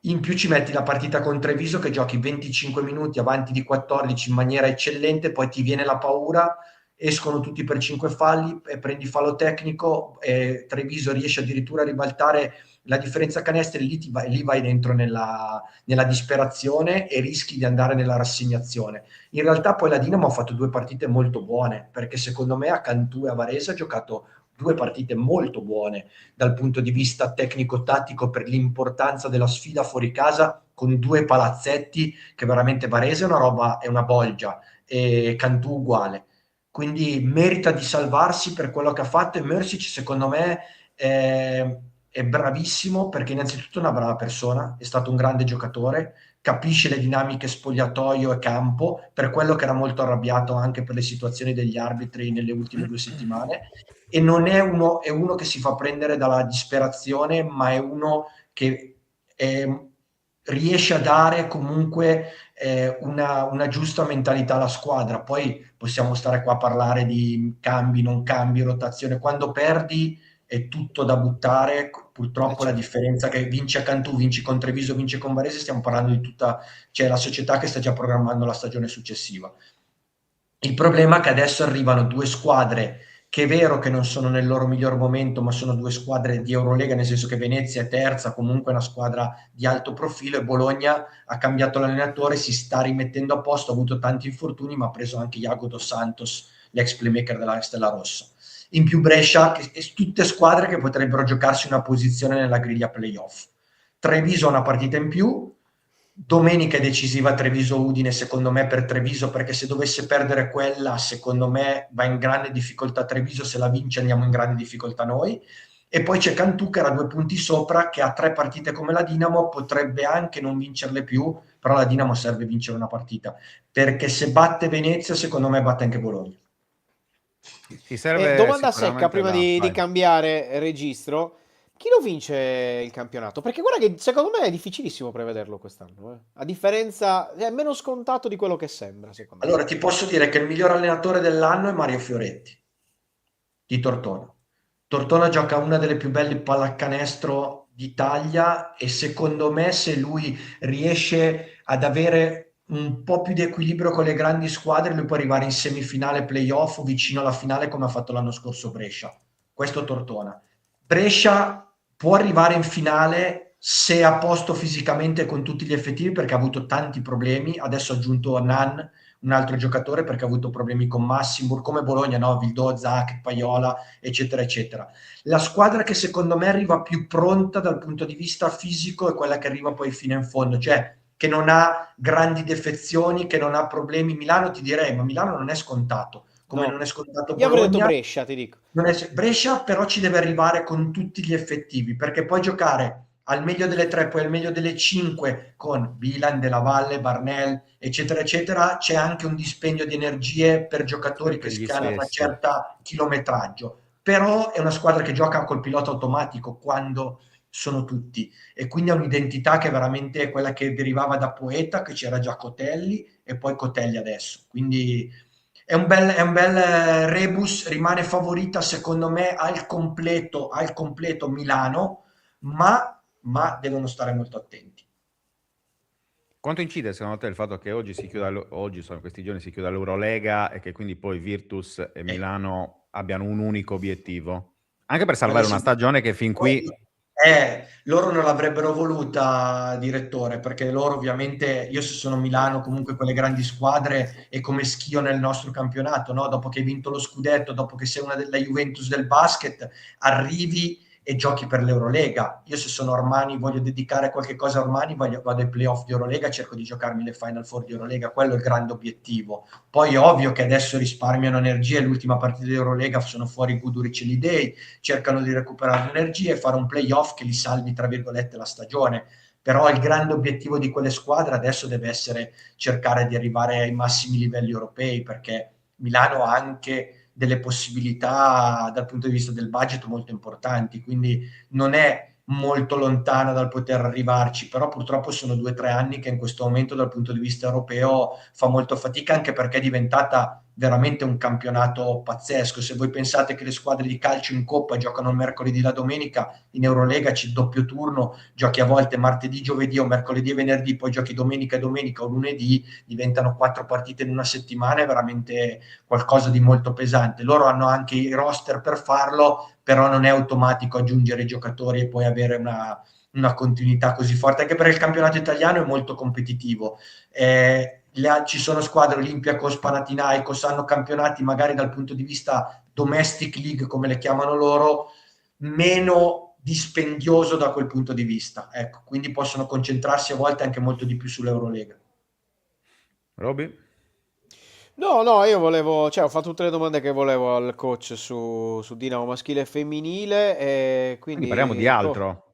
Speaker 5: In più ci metti la partita con Treviso, che giochi 25 minuti avanti di 14 in maniera eccellente, poi ti viene la paura, escono tutti per 5 falli e prendi fallo tecnico, e Treviso riesce addirittura a ribaltare la differenza canestri, lì vai dentro nella disperazione e rischi di andare nella rassegnazione. In realtà poi la Dinamo ha fatto 2 partite molto buone, perché secondo me a Cantù e a Varese ha giocato 2 partite molto buone dal punto di vista tecnico-tattico, per l'importanza della sfida fuori casa, con 2 palazzetti che veramente Varese è una roba, è una bolgia, e Cantù uguale. Quindi merita di salvarsi per quello che ha fatto, e Mersic secondo me è bravissimo, perché innanzitutto è una brava persona, è stato un grande giocatore, capisce le dinamiche spogliatoio e campo, per quello che era molto arrabbiato anche per le situazioni degli arbitri nelle ultime 2 settimane, e non è uno che si fa prendere dalla disperazione, ma è uno che riesce a dare comunque una giusta mentalità alla squadra. Poi possiamo stare qua a parlare di cambi, non cambi, rotazione. Quando perdi è tutto da buttare. Purtroppo la differenza che vinci a Cantù, vinci con Treviso, vinci con Varese, stiamo parlando di tutta, cioè la società che sta già programmando la stagione successiva. Il problema è che adesso arrivano 2 squadre che è vero che non sono nel loro miglior momento, ma sono 2 squadre di Eurolega, nel senso che Venezia è terza, comunque una squadra di alto profilo, e Bologna ha cambiato l'allenatore, si sta rimettendo a posto, ha avuto tanti infortuni, ma ha preso anche Iago Dos Santos, l'ex playmaker della Stella Rossa. In più Brescia, tutte squadre che potrebbero giocarsi una posizione nella griglia playoff. Treviso ha una partita in più. Domenica è decisiva Treviso-Udine, secondo me, per Treviso, perché se dovesse perdere quella, secondo me va in grande difficoltà Treviso, se la vince andiamo in grande difficoltà noi. E poi c'è Cantù, che era 2 punti sopra, che ha 3 partite come la Dinamo, potrebbe anche non vincerle più, però la Dinamo serve vincere una partita, perché se batte Venezia, secondo me batte anche Bologna.
Speaker 2: Ti serve
Speaker 3: Domanda secca prima di
Speaker 2: vai.
Speaker 3: cambiare registro. Chi lo vince il campionato? Perché guarda che secondo me è difficilissimo prevederlo quest'anno. A differenza, è meno scontato di quello che sembra, secondo me.
Speaker 5: Allora ti posso dire che il miglior allenatore dell'anno è Mario Fioretti di Tortona. Tortona gioca una delle più belle pallacanestro d'Italia, e secondo me se lui riesce ad avere un po' più di equilibrio con le grandi squadre, lui può arrivare in semifinale, playoff o vicino alla finale, come ha fatto l'anno scorso Brescia. Questo Tortona. Brescia può arrivare in finale se è a posto fisicamente con tutti gli effettivi, perché ha avuto tanti problemi. Adesso ha aggiunto Nan, un altro giocatore, perché ha avuto problemi con Massimo, come Bologna, no? Vildò, Zac, Paiola, eccetera, eccetera. La squadra che secondo me arriva più pronta dal punto di vista fisico è quella che arriva poi fino in fondo, cioè che non ha grandi defezioni, che non ha problemi. Milano ti direi, ma Milano non è scontato, come
Speaker 3: No.
Speaker 5: non è scontato
Speaker 3: Io avrei detto
Speaker 5: Bologna.
Speaker 3: Brescia, ti dico.
Speaker 5: Brescia però ci deve arrivare con tutti gli effettivi, perché poi giocare al meglio delle 3, poi al meglio delle 5 con Bilan, Della Valle, Barnell, eccetera, eccetera, c'è anche un dispendio di energie per giocatori
Speaker 2: Per gli
Speaker 5: che hanno una
Speaker 2: stessi.
Speaker 5: certa chilometraggio. Però è una squadra che gioca col pilota automatico quando sono tutti, e quindi ha un'identità che veramente è quella che derivava da Poeta, che c'era già Cotelli e poi Cotelli adesso. Quindi è un bel rebus, rimane favorita secondo me al completo Milano, ma devono stare molto attenti.
Speaker 2: Quanto incide secondo te il fatto che oggi oggi sono questi giorni si chiuda l'Eurolega e che quindi poi Virtus e Milano abbiano un unico obiettivo? Anche per salvare una
Speaker 5: Adesso
Speaker 2: stagione che fin qui...
Speaker 5: loro non l'avrebbero voluta, direttore, perché loro ovviamente, io se sono Milano, comunque quelle grandi squadre è come schio nel nostro campionato, no? Dopo che hai vinto lo scudetto, dopo che sei una della Juventus del basket, arrivi e giochi per l'Eurolega. Io se sono Armani, voglio dedicare qualche cosa a Armani, vado ai playoff di Eurolega, cerco di giocarmi le Final Four di Eurolega, quello è il grande obiettivo. Poi è ovvio che adesso risparmiano energie, l'ultima partita di Eurolega sono fuori Guduric e Lidei, cercano di recuperare energie e fare un playoff che li salvi tra virgolette la stagione, però il grande obiettivo di quelle squadre adesso deve essere cercare di arrivare ai massimi livelli europei, perché Milano ha anche delle possibilità dal punto di vista del budget molto importanti, quindi non è molto lontana dal poter arrivarci, però purtroppo sono 2 o 3 anni che in questo momento dal punto di vista europeo fa molto fatica, anche perché è diventata veramente un campionato pazzesco. Se voi pensate che le squadre di calcio in Coppa giocano il mercoledì e la domenica, in Eurolega c'è il doppio turno, giochi a volte martedì, giovedì o mercoledì e venerdì, poi giochi domenica o lunedì, diventano 4 partite in una settimana, è veramente qualcosa di molto pesante. Loro hanno anche i roster per farlo, però non è automatico aggiungere i giocatori e poi avere una continuità così forte, anche perché il campionato italiano è molto competitivo. Ci sono squadre Olympiacos, Panathinaikos, hanno campionati magari dal punto di vista domestic league, come le chiamano loro, meno dispendioso da quel punto di vista. Ecco, quindi possono concentrarsi a volte anche molto di più sull'Eurolega.
Speaker 2: Roby?
Speaker 3: No, io volevo, cioè ho fatto tutte le domande che volevo al coach su Dinamo maschile e femminile, e
Speaker 2: Quindi parliamo di
Speaker 3: quindi
Speaker 2: altro.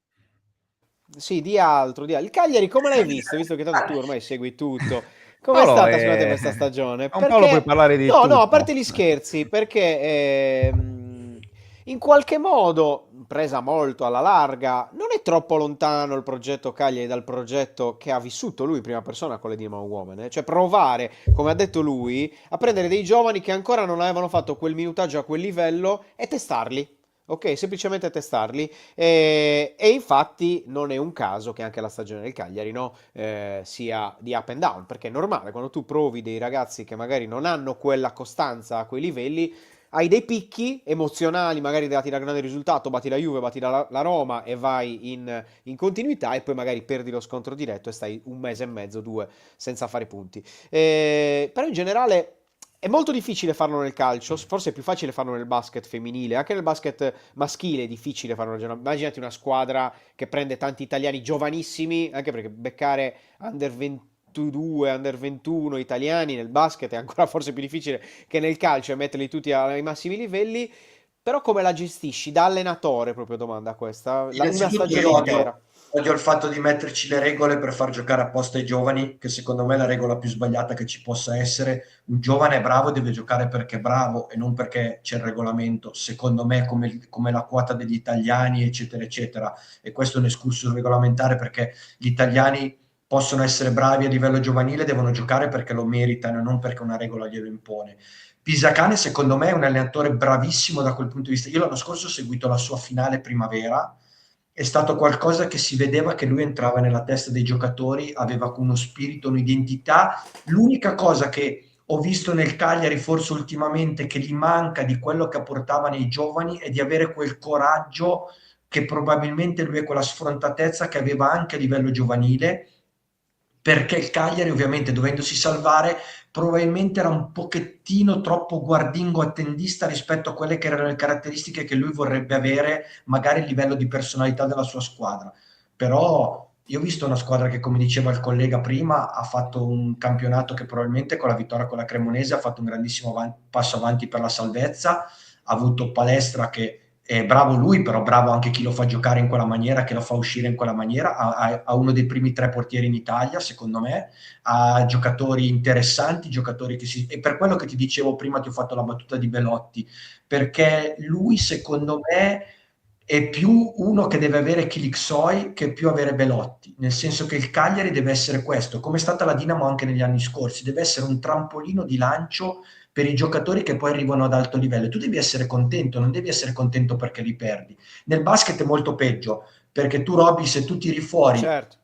Speaker 3: sì, di altro, di altro. Il Cagliari come l'hai visto? Visto che tanto tu ormai segui tutto. Com'è
Speaker 2: Paolo,
Speaker 3: stata secondo te questa stagione?
Speaker 2: con Paolo puoi
Speaker 3: Perché,
Speaker 2: parlare di
Speaker 3: no, a parte
Speaker 2: tutto.
Speaker 3: gli scherzi, perché in qualche modo, presa molto alla larga, non è troppo lontano il progetto Cagliari dal progetto che ha vissuto lui in prima persona con le Dinamo Women, eh? Cioè provare, come ha detto lui, a prendere dei giovani che ancora non avevano fatto quel minutaggio a quel livello e testarli. Ok, semplicemente testarli. E infatti non è un caso che anche la stagione del Cagliari, no, sia di up and down, perché è normale quando tu provi dei ragazzi che magari non hanno quella costanza a quei livelli, hai dei picchi emozionali, magari dati da grande risultato, batti la Juve, batti la Roma e vai in continuità, e poi magari perdi lo scontro diretto e stai un mese e mezzo, 2 senza fare punti. Però in generale è molto difficile farlo nel calcio, forse è più facile farlo nel basket femminile, anche nel basket maschile è difficile farlo. Immaginati una squadra che prende tanti italiani giovanissimi, anche perché beccare under 22, under 21 italiani nel basket è ancora forse più difficile che nel calcio, e metterli tutti ai massimi livelli. Però come la gestisci? Da allenatore, proprio domanda questa, una
Speaker 5: Innanzitutto
Speaker 3: stagione
Speaker 5: io
Speaker 3: intera.
Speaker 5: odio il fatto di metterci le regole per far giocare apposta ai giovani, che secondo me è la regola più sbagliata che ci possa essere. Un giovane è bravo, deve giocare perché è bravo e non perché c'è il regolamento, secondo me, come la quota degli italiani, eccetera, eccetera. E questo è un escursus regolamentare, perché gli italiani possono essere bravi a livello giovanile, devono giocare perché lo meritano e non perché una regola glielo impone. Pisacane secondo me è un allenatore bravissimo da quel punto di vista. Io l'anno scorso ho seguito la sua finale primavera, è stato qualcosa che si vedeva che lui entrava nella testa dei giocatori, aveva uno spirito, un'identità. L'unica cosa che ho visto nel Cagliari forse ultimamente che gli manca di quello che portava nei giovani è di avere quel coraggio che probabilmente lui è, quella sfrontatezza che aveva anche a livello giovanile, perché il Cagliari ovviamente dovendosi salvare probabilmente era un pochettino troppo guardingo attendista rispetto a quelle che erano le caratteristiche che lui vorrebbe avere, magari a livello di personalità della sua squadra. Però io ho visto una squadra che, come diceva il collega prima, ha fatto un campionato che probabilmente con la vittoria con la Cremonese ha fatto un grandissimo passo avanti per la salvezza, ha avuto Palestra che è bravo lui, però bravo anche chi lo fa giocare in quella maniera, che lo fa uscire in quella maniera, ha uno dei primi 3 portieri in Italia, secondo me, ha giocatori interessanti, giocatori che si... E per quello che ti dicevo prima, ti ho fatto la battuta di Belotti, perché lui, secondo me, è più uno che deve avere Kilixoi che più avere Belotti, nel senso che il Cagliari deve essere questo, come è stata la Dinamo anche negli anni scorsi, deve essere un trampolino di lancio per i giocatori che poi arrivano ad alto livello. Tu devi essere contento, non devi essere contento perché li perdi. Nel basket è molto peggio, perché tu, Robby, se tu tiri fuori
Speaker 3: Certo.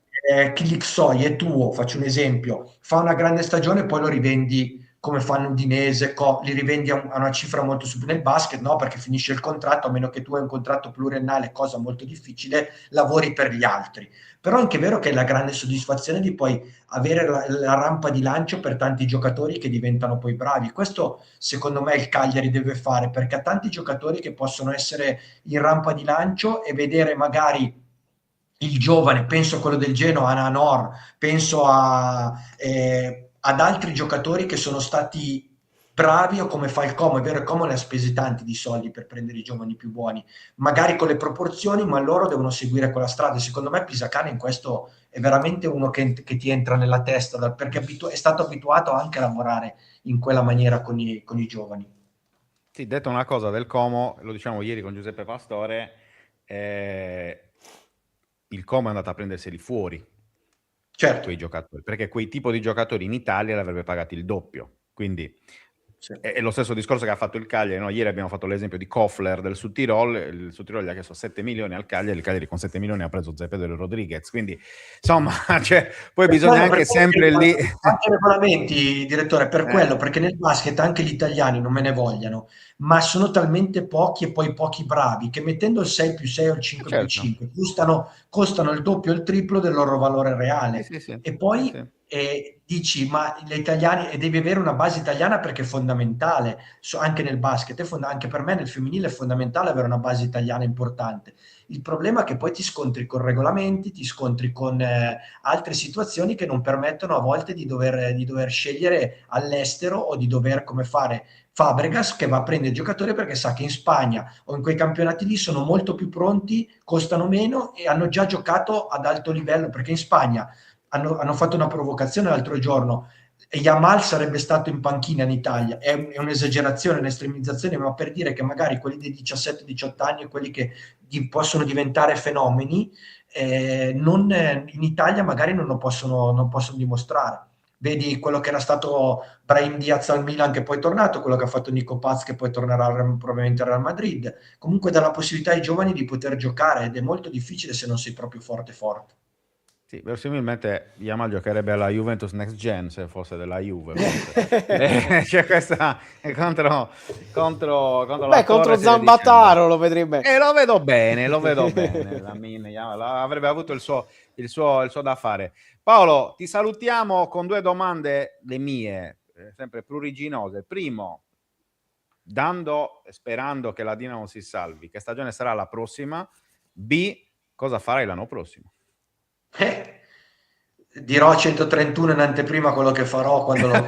Speaker 5: Kilixoi è tuo, faccio un esempio, fa una grande stagione e poi lo rivendi come fanno Udinese, li rivendi a una cifra molto superiore. Nel basket no, perché finisce il contratto, a meno che tu hai un contratto pluriennale, cosa molto difficile, lavori per gli altri. Però è anche vero che è la grande soddisfazione di poi avere la rampa di lancio per tanti giocatori che diventano poi bravi. Questo secondo me il Cagliari deve fare, perché ha tanti giocatori che possono essere in rampa di lancio e vedere magari il giovane, penso a quello del Genoa, Ananor, penso ad altri giocatori che sono stati bravi, o come fa il Como. È vero, il Como ne ha spesi tanti di soldi per prendere i giovani più buoni, magari con le proporzioni, ma loro devono seguire quella strada. Secondo me Pisacane in questo è veramente uno che ti entra nella testa, perché è stato abituato anche a lavorare in quella maniera con i giovani.
Speaker 2: Sì, detto una cosa del Como, lo diciamo ieri con Giuseppe Pastore, il Como è andato a prenderseli fuori,
Speaker 5: Certo.
Speaker 2: quei giocatori, perché quei tipo di giocatori in Italia li avrebbe pagati il doppio. Quindi
Speaker 5: Sì.
Speaker 2: è lo stesso discorso che ha fatto il Cagliari, no? Ieri abbiamo fatto l'esempio di Kofler del Sud Tirol, il Sud Tirol gli ha chiesto 7 milioni al Cagliari, il Cagliari con 7 milioni ha preso Pedro Rodriguez, quindi insomma cioè, poi bisogna anche sempre lì...
Speaker 5: Anche regolamenti, direttore, per quello, perché nel basket anche gli italiani non me ne vogliano, ma sono talmente pochi e poi pochi bravi che mettendo il 6 più 6 o il 5 più
Speaker 2: certo.
Speaker 5: 5 costano il doppio o il triplo del loro valore reale.
Speaker 2: Sì.
Speaker 5: E poi dici, ma gli italiani, e devi avere una base italiana perché è fondamentale, anche nel basket, anche per me nel femminile è fondamentale avere una base italiana importante. Il problema è che poi ti scontri con regolamenti, ti scontri con altre situazioni che non permettono a volte di dover scegliere all'estero, o di dover, come fare Fabregas, che va a prendere i giocatori perché sa che in Spagna o in quei campionati lì sono molto più pronti, costano meno e hanno già giocato ad alto livello, perché in Spagna hanno fatto una provocazione l'altro giorno. Yamal sarebbe stato in panchina in Italia, è un'esagerazione, un'estremizzazione, ma per dire che magari quelli dei 17-18 anni e quelli che possono diventare fenomeni, in Italia magari non possono dimostrare. Vedi quello che era stato Brahim Diaz al Milan, che poi è tornato, quello che ha fatto Nico Paz, che poi tornerà probabilmente al Real Madrid. Comunque dà la possibilità ai giovani di poter giocare, ed è molto difficile se non sei proprio forte.
Speaker 2: Sì, verosimilmente Yamal giocherebbe alla Juventus Next Gen se fosse della Juve. C'è questa contro la
Speaker 3: contro
Speaker 2: Torre,
Speaker 3: Zambataro lo vedrei bene.
Speaker 2: Lo vedo bene. Avrebbe avuto il suo da fare. Paolo, ti salutiamo con due domande, le mie, sempre pruriginose. Primo, dando e sperando che la Dinamo si salvi, che stagione sarà la prossima? B, cosa farai l'anno prossimo?
Speaker 5: Dirò a 131 in anteprima quello che farò quando lo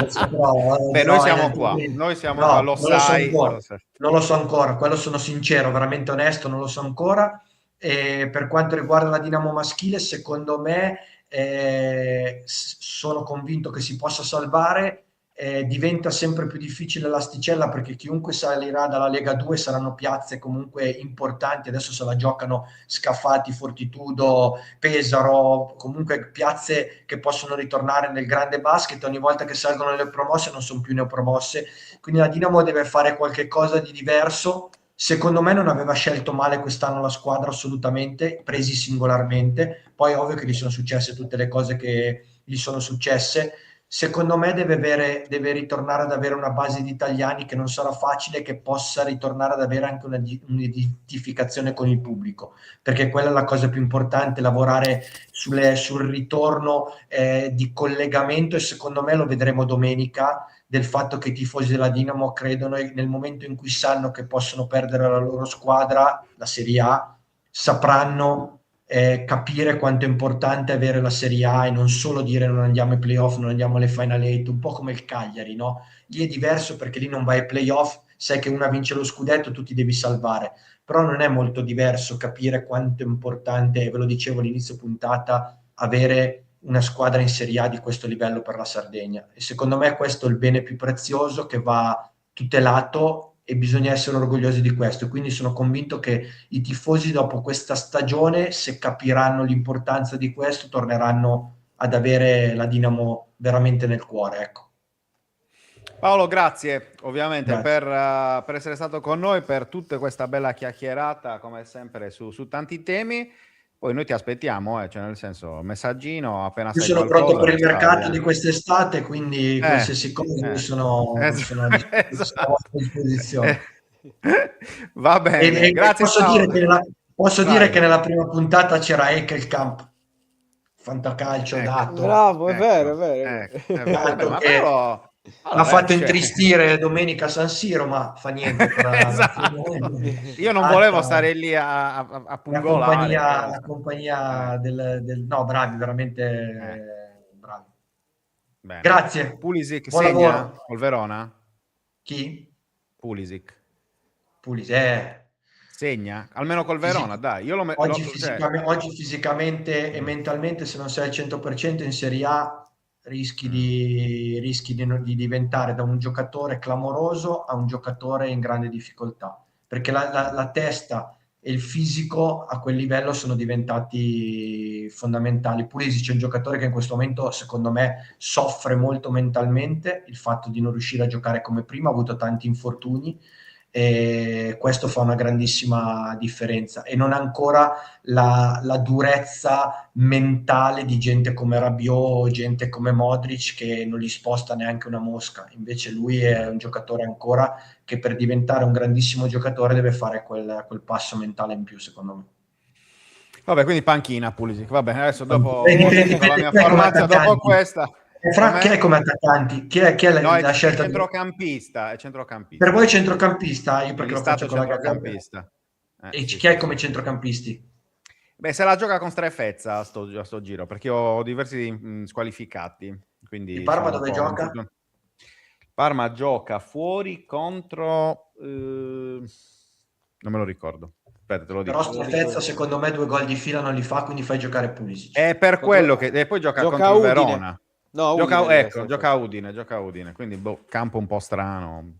Speaker 5: saprò.
Speaker 2: Beh, noi siamo qua, lo sai.
Speaker 5: Non lo so ancora, quello sono sincero, veramente onesto, non lo so ancora. E per quanto riguarda la Dinamo maschile, secondo me sono convinto che si possa salvare. Diventa sempre più difficile l'asticella, perché chiunque salirà dalla Lega 2 saranno piazze comunque importanti. Adesso se la giocano Scafati, Fortitudo, Pesaro, comunque piazze che possono ritornare nel grande basket. Ogni volta che salgono nelle promosse non sono più neopromosse, quindi la Dinamo deve fare qualche cosa di diverso. Secondo me non aveva scelto male quest'anno la squadra, assolutamente, presi singolarmente. Poi ovvio che gli sono successe tutte le cose che gli sono successe. Secondo me deve ritornare ad avere una base di italiani, che non sarà facile, che possa ritornare ad avere anche un'identificazione con il pubblico, perché quella è la cosa più importante, lavorare sul ritorno di collegamento. E secondo me lo vedremo domenica, del fatto che i tifosi della Dinamo credono, nel momento in cui sanno che possono perdere la loro squadra, la Serie A, sapranno capire quanto è importante avere la Serie A, e non solo dire non andiamo ai playoff, non andiamo alle Final 8, un po' come il Cagliari, no? Lì è diverso, perché lì non vai ai playoff, sai che una vince lo scudetto, tu ti devi salvare. Però non è molto diverso capire quanto è importante, ve lo dicevo all'inizio puntata, avere una squadra in Serie A di questo livello per la Sardegna. E secondo me questo è il bene più prezioso, che va tutelato, e bisogna essere orgogliosi di questo. Quindi sono convinto che i tifosi, dopo questa stagione, se capiranno l'importanza di questo, torneranno ad avere la Dinamo veramente nel cuore, ecco.
Speaker 2: Paolo, grazie ovviamente
Speaker 5: Grazie.
Speaker 2: per essere stato con noi, per tutta questa bella chiacchierata, come sempre, su tanti temi. Poi noi ti aspettiamo, cioè nel senso, messaggino, appena
Speaker 5: Io
Speaker 2: sai
Speaker 5: sono pronto
Speaker 2: qualcosa,
Speaker 5: per
Speaker 2: mi
Speaker 5: il mercato
Speaker 2: scrivi.
Speaker 5: di quest'estate, quindi qualsiasi cosa io sono, sono a
Speaker 2: Esatto.
Speaker 5: vostra disposizione.
Speaker 2: Va bene, grazie
Speaker 5: Posso dire
Speaker 2: Paolo.
Speaker 5: posso dire
Speaker 2: Vai.
Speaker 5: che nella prima puntata c'era Ekelkamp, fantacalcio
Speaker 2: Ecco,
Speaker 5: dato,
Speaker 3: Bravo, è vero, è
Speaker 2: ecco,
Speaker 3: vero, è
Speaker 2: ecco, è
Speaker 3: vero.
Speaker 2: vero. Vabbè,
Speaker 5: tanto
Speaker 2: ma
Speaker 5: che
Speaker 2: Paolo
Speaker 5: l'ha fatto
Speaker 2: cioè,
Speaker 5: intristire domenica a San Siro, ma fa niente per la
Speaker 2: esatto. Io non volevo
Speaker 5: fatta.
Speaker 2: stare lì a
Speaker 5: La
Speaker 2: pungolare, però
Speaker 5: la compagnia
Speaker 2: eh,
Speaker 5: no, bravi,
Speaker 2: eh,
Speaker 5: veramente bravi.
Speaker 2: bene.
Speaker 5: Grazie,
Speaker 2: Pulisic
Speaker 5: buon
Speaker 2: segna
Speaker 5: lavoro.
Speaker 2: col Verona?
Speaker 5: Chi?
Speaker 2: Pulisic
Speaker 5: Pulise.
Speaker 2: segna? Almeno col Verona, dai. Io cioè,
Speaker 5: Oggi fisicamente e mentalmente, se non sei al 100% in Serie A,
Speaker 2: mm.
Speaker 5: di diventare da un giocatore clamoroso a un giocatore in grande difficoltà, perché la testa e il fisico a quel livello sono diventati fondamentali. Pulisic è un giocatore che in questo momento, secondo me, soffre molto mentalmente, il fatto di non riuscire a giocare come prima, ha avuto tanti infortuni, e questo fa una grandissima differenza, e non ha ancora la durezza mentale di gente come Rabiot, gente come Modric, che non gli sposta neanche una mosca. Invece lui è un giocatore ancora che, per diventare un grandissimo giocatore, deve fare quel passo mentale in più, secondo me.
Speaker 2: Vabbè, quindi panchina Pulisic. Va bene, adesso dopo ho finito la
Speaker 5: Dipende
Speaker 2: mia
Speaker 5: chi è come
Speaker 2: formazione, dopo
Speaker 5: attaccanti.
Speaker 2: questa,
Speaker 5: Chi è
Speaker 2: com'è?
Speaker 5: come attaccanti? Chi è
Speaker 2: No,
Speaker 5: la
Speaker 2: è
Speaker 5: scelta?
Speaker 2: centrocampista, è
Speaker 5: Per
Speaker 2: centrocampista.
Speaker 5: voi centrocampista, io
Speaker 2: È
Speaker 5: perché lo faccio
Speaker 2: listato
Speaker 5: con la gazzetta.
Speaker 2: centrocampista.
Speaker 5: E
Speaker 2: Sì,
Speaker 5: chi è
Speaker 2: sì,
Speaker 5: come
Speaker 2: sì.
Speaker 5: centrocampisti?
Speaker 2: Beh, se la gioca con strefezza a sto giro, perché ho diversi squalificati,
Speaker 5: Il
Speaker 2: quindi
Speaker 5: Parma
Speaker 2: sono un
Speaker 5: dove
Speaker 2: po'
Speaker 5: gioca?
Speaker 2: infortunato. Parma gioca fuori contro... non me lo ricordo. Aspetta, te lo
Speaker 5: Però
Speaker 2: dico.
Speaker 3: Me lo dico
Speaker 5: Strefezza,
Speaker 3: io.
Speaker 5: secondo me, 2 gol di fila non li fa, quindi fai giocare Pulisic.
Speaker 2: È per quello che... E poi gioca
Speaker 3: Gioca
Speaker 2: contro
Speaker 3: a
Speaker 2: il
Speaker 3: Udine.
Speaker 2: Verona.
Speaker 3: No, a Udine deve essere
Speaker 2: Gioca a
Speaker 3: questo.
Speaker 2: Udine, gioca a Udine. Quindi, campo un po' strano.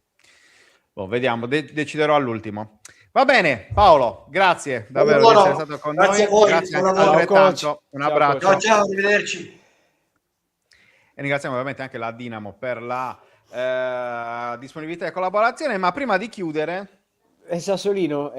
Speaker 2: Vediamo, deciderò all'ultimo. Va bene, Paolo, grazie
Speaker 5: Buon
Speaker 2: davvero di essere
Speaker 5: lavoro,
Speaker 2: stato con
Speaker 5: grazie
Speaker 2: noi.
Speaker 5: a voi,
Speaker 2: Grazie
Speaker 5: buon
Speaker 2: anche
Speaker 3: Ciao
Speaker 5: lavoro.
Speaker 3: coach.
Speaker 2: altrettanto. Un
Speaker 3: Ciao coach.
Speaker 5: Ciao
Speaker 2: abbraccio.
Speaker 5: ciao, arrivederci.
Speaker 2: E ringraziamo ovviamente anche la Dinamo per la disponibilità e collaborazione. Ma prima di chiudere,
Speaker 3: È Sassolino?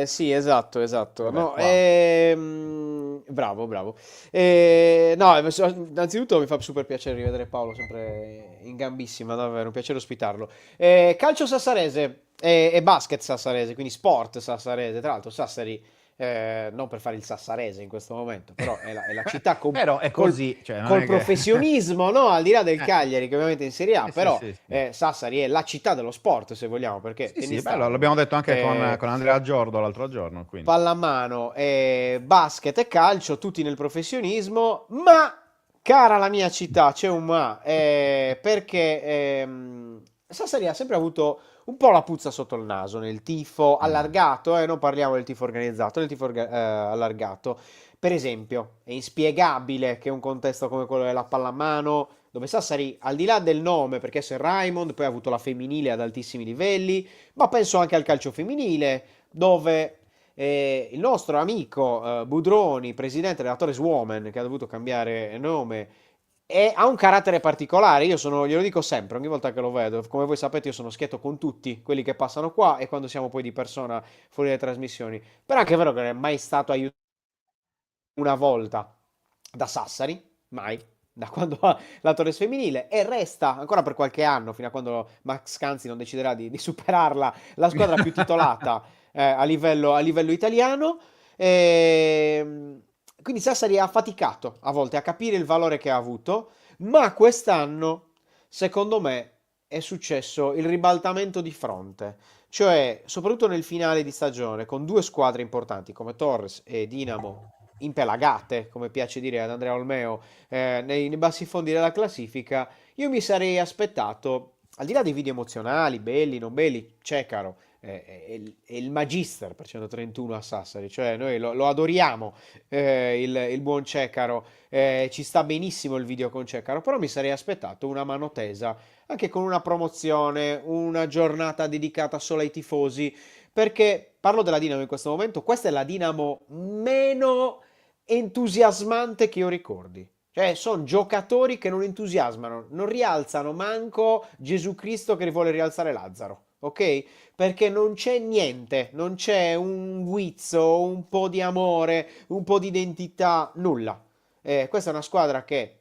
Speaker 3: Sì, esatto, esatto.
Speaker 2: vabbè,
Speaker 3: No,
Speaker 2: qua.
Speaker 3: bravo, bravo. No, innanzitutto mi fa super piacere rivedere Paolo, sempre in gambissima, davvero, un piacere ospitarlo. Calcio sassarese e basket sassarese, quindi sport sassarese. Tra l'altro, Sassari, non per fare il sassarese in questo momento, però è la città
Speaker 2: Però è così, cioè non
Speaker 3: col
Speaker 2: è che...
Speaker 3: professionismo, no? Al di là del
Speaker 2: eh,
Speaker 3: Cagliari, che ovviamente è in Serie A,
Speaker 2: sì,
Speaker 3: però
Speaker 2: sì, sì.
Speaker 3: Sassari è la città dello sport, se vogliamo, perché
Speaker 2: Sì, sì, bello,
Speaker 3: tennistato,
Speaker 2: l'abbiamo detto anche
Speaker 3: eh,
Speaker 2: con Andrea Giordo l'altro giorno, quindi.
Speaker 3: pallamano, basket e calcio, tutti nel professionismo, ma, cara la mia città, c'è un ma, perché Sassari ha sempre avuto un po' la puzza sotto il naso nel tifo
Speaker 2: Mm.
Speaker 3: allargato, non parliamo del tifo organizzato, del tifo allargato. Per esempio, è inspiegabile che un contesto come quello della pallamano, dove Sassari, al di là del nome, perché c'è Raimond, poi ha avuto la femminile ad altissimi livelli, ma penso anche al calcio femminile, dove il nostro amico Budroni, presidente della Torres Women, che ha dovuto cambiare nome, ha un carattere particolare. Glielo dico sempre, ogni volta che lo vedo. Come voi sapete, io sono schietto con tutti quelli che passano qua e quando siamo poi di persona fuori dalle trasmissioni. Però è anche vero che non è mai stato aiutato una volta da Sassari, mai, da quando ha la Torres femminile, e resta ancora per qualche anno, fino a quando Max Canzi non deciderà di superarla, la squadra più titolata a livello italiano. Quindi Sassari ha faticato a volte a capire il valore che ha avuto, ma quest'anno, secondo me, è successo il ribaltamento di fronte. Cioè, soprattutto nel finale di stagione, con due squadre importanti come Torres e Dinamo impelagate, come piace dire ad Andrea Olmeo, nei bassi fondi della classifica, io mi sarei aspettato, al di là dei video emozionali, belli, non belli, Cecaro è il magister per 131 a Sassari, cioè noi lo adoriamo, il buon Cecaro, ci sta benissimo il video con Cecaro, però mi sarei aspettato una mano tesa, anche con una promozione, una giornata dedicata solo ai tifosi, perché parlo della Dinamo in questo momento, questa è la Dinamo meno entusiasmante che io ricordi. Cioè, sono giocatori che non entusiasmano, non rialzano manco Gesù Cristo che vuole rialzare Lazzaro, ok? Perché non c'è niente, non c'è un guizzo, un po' di amore, un po' di identità, nulla. Questa è una squadra che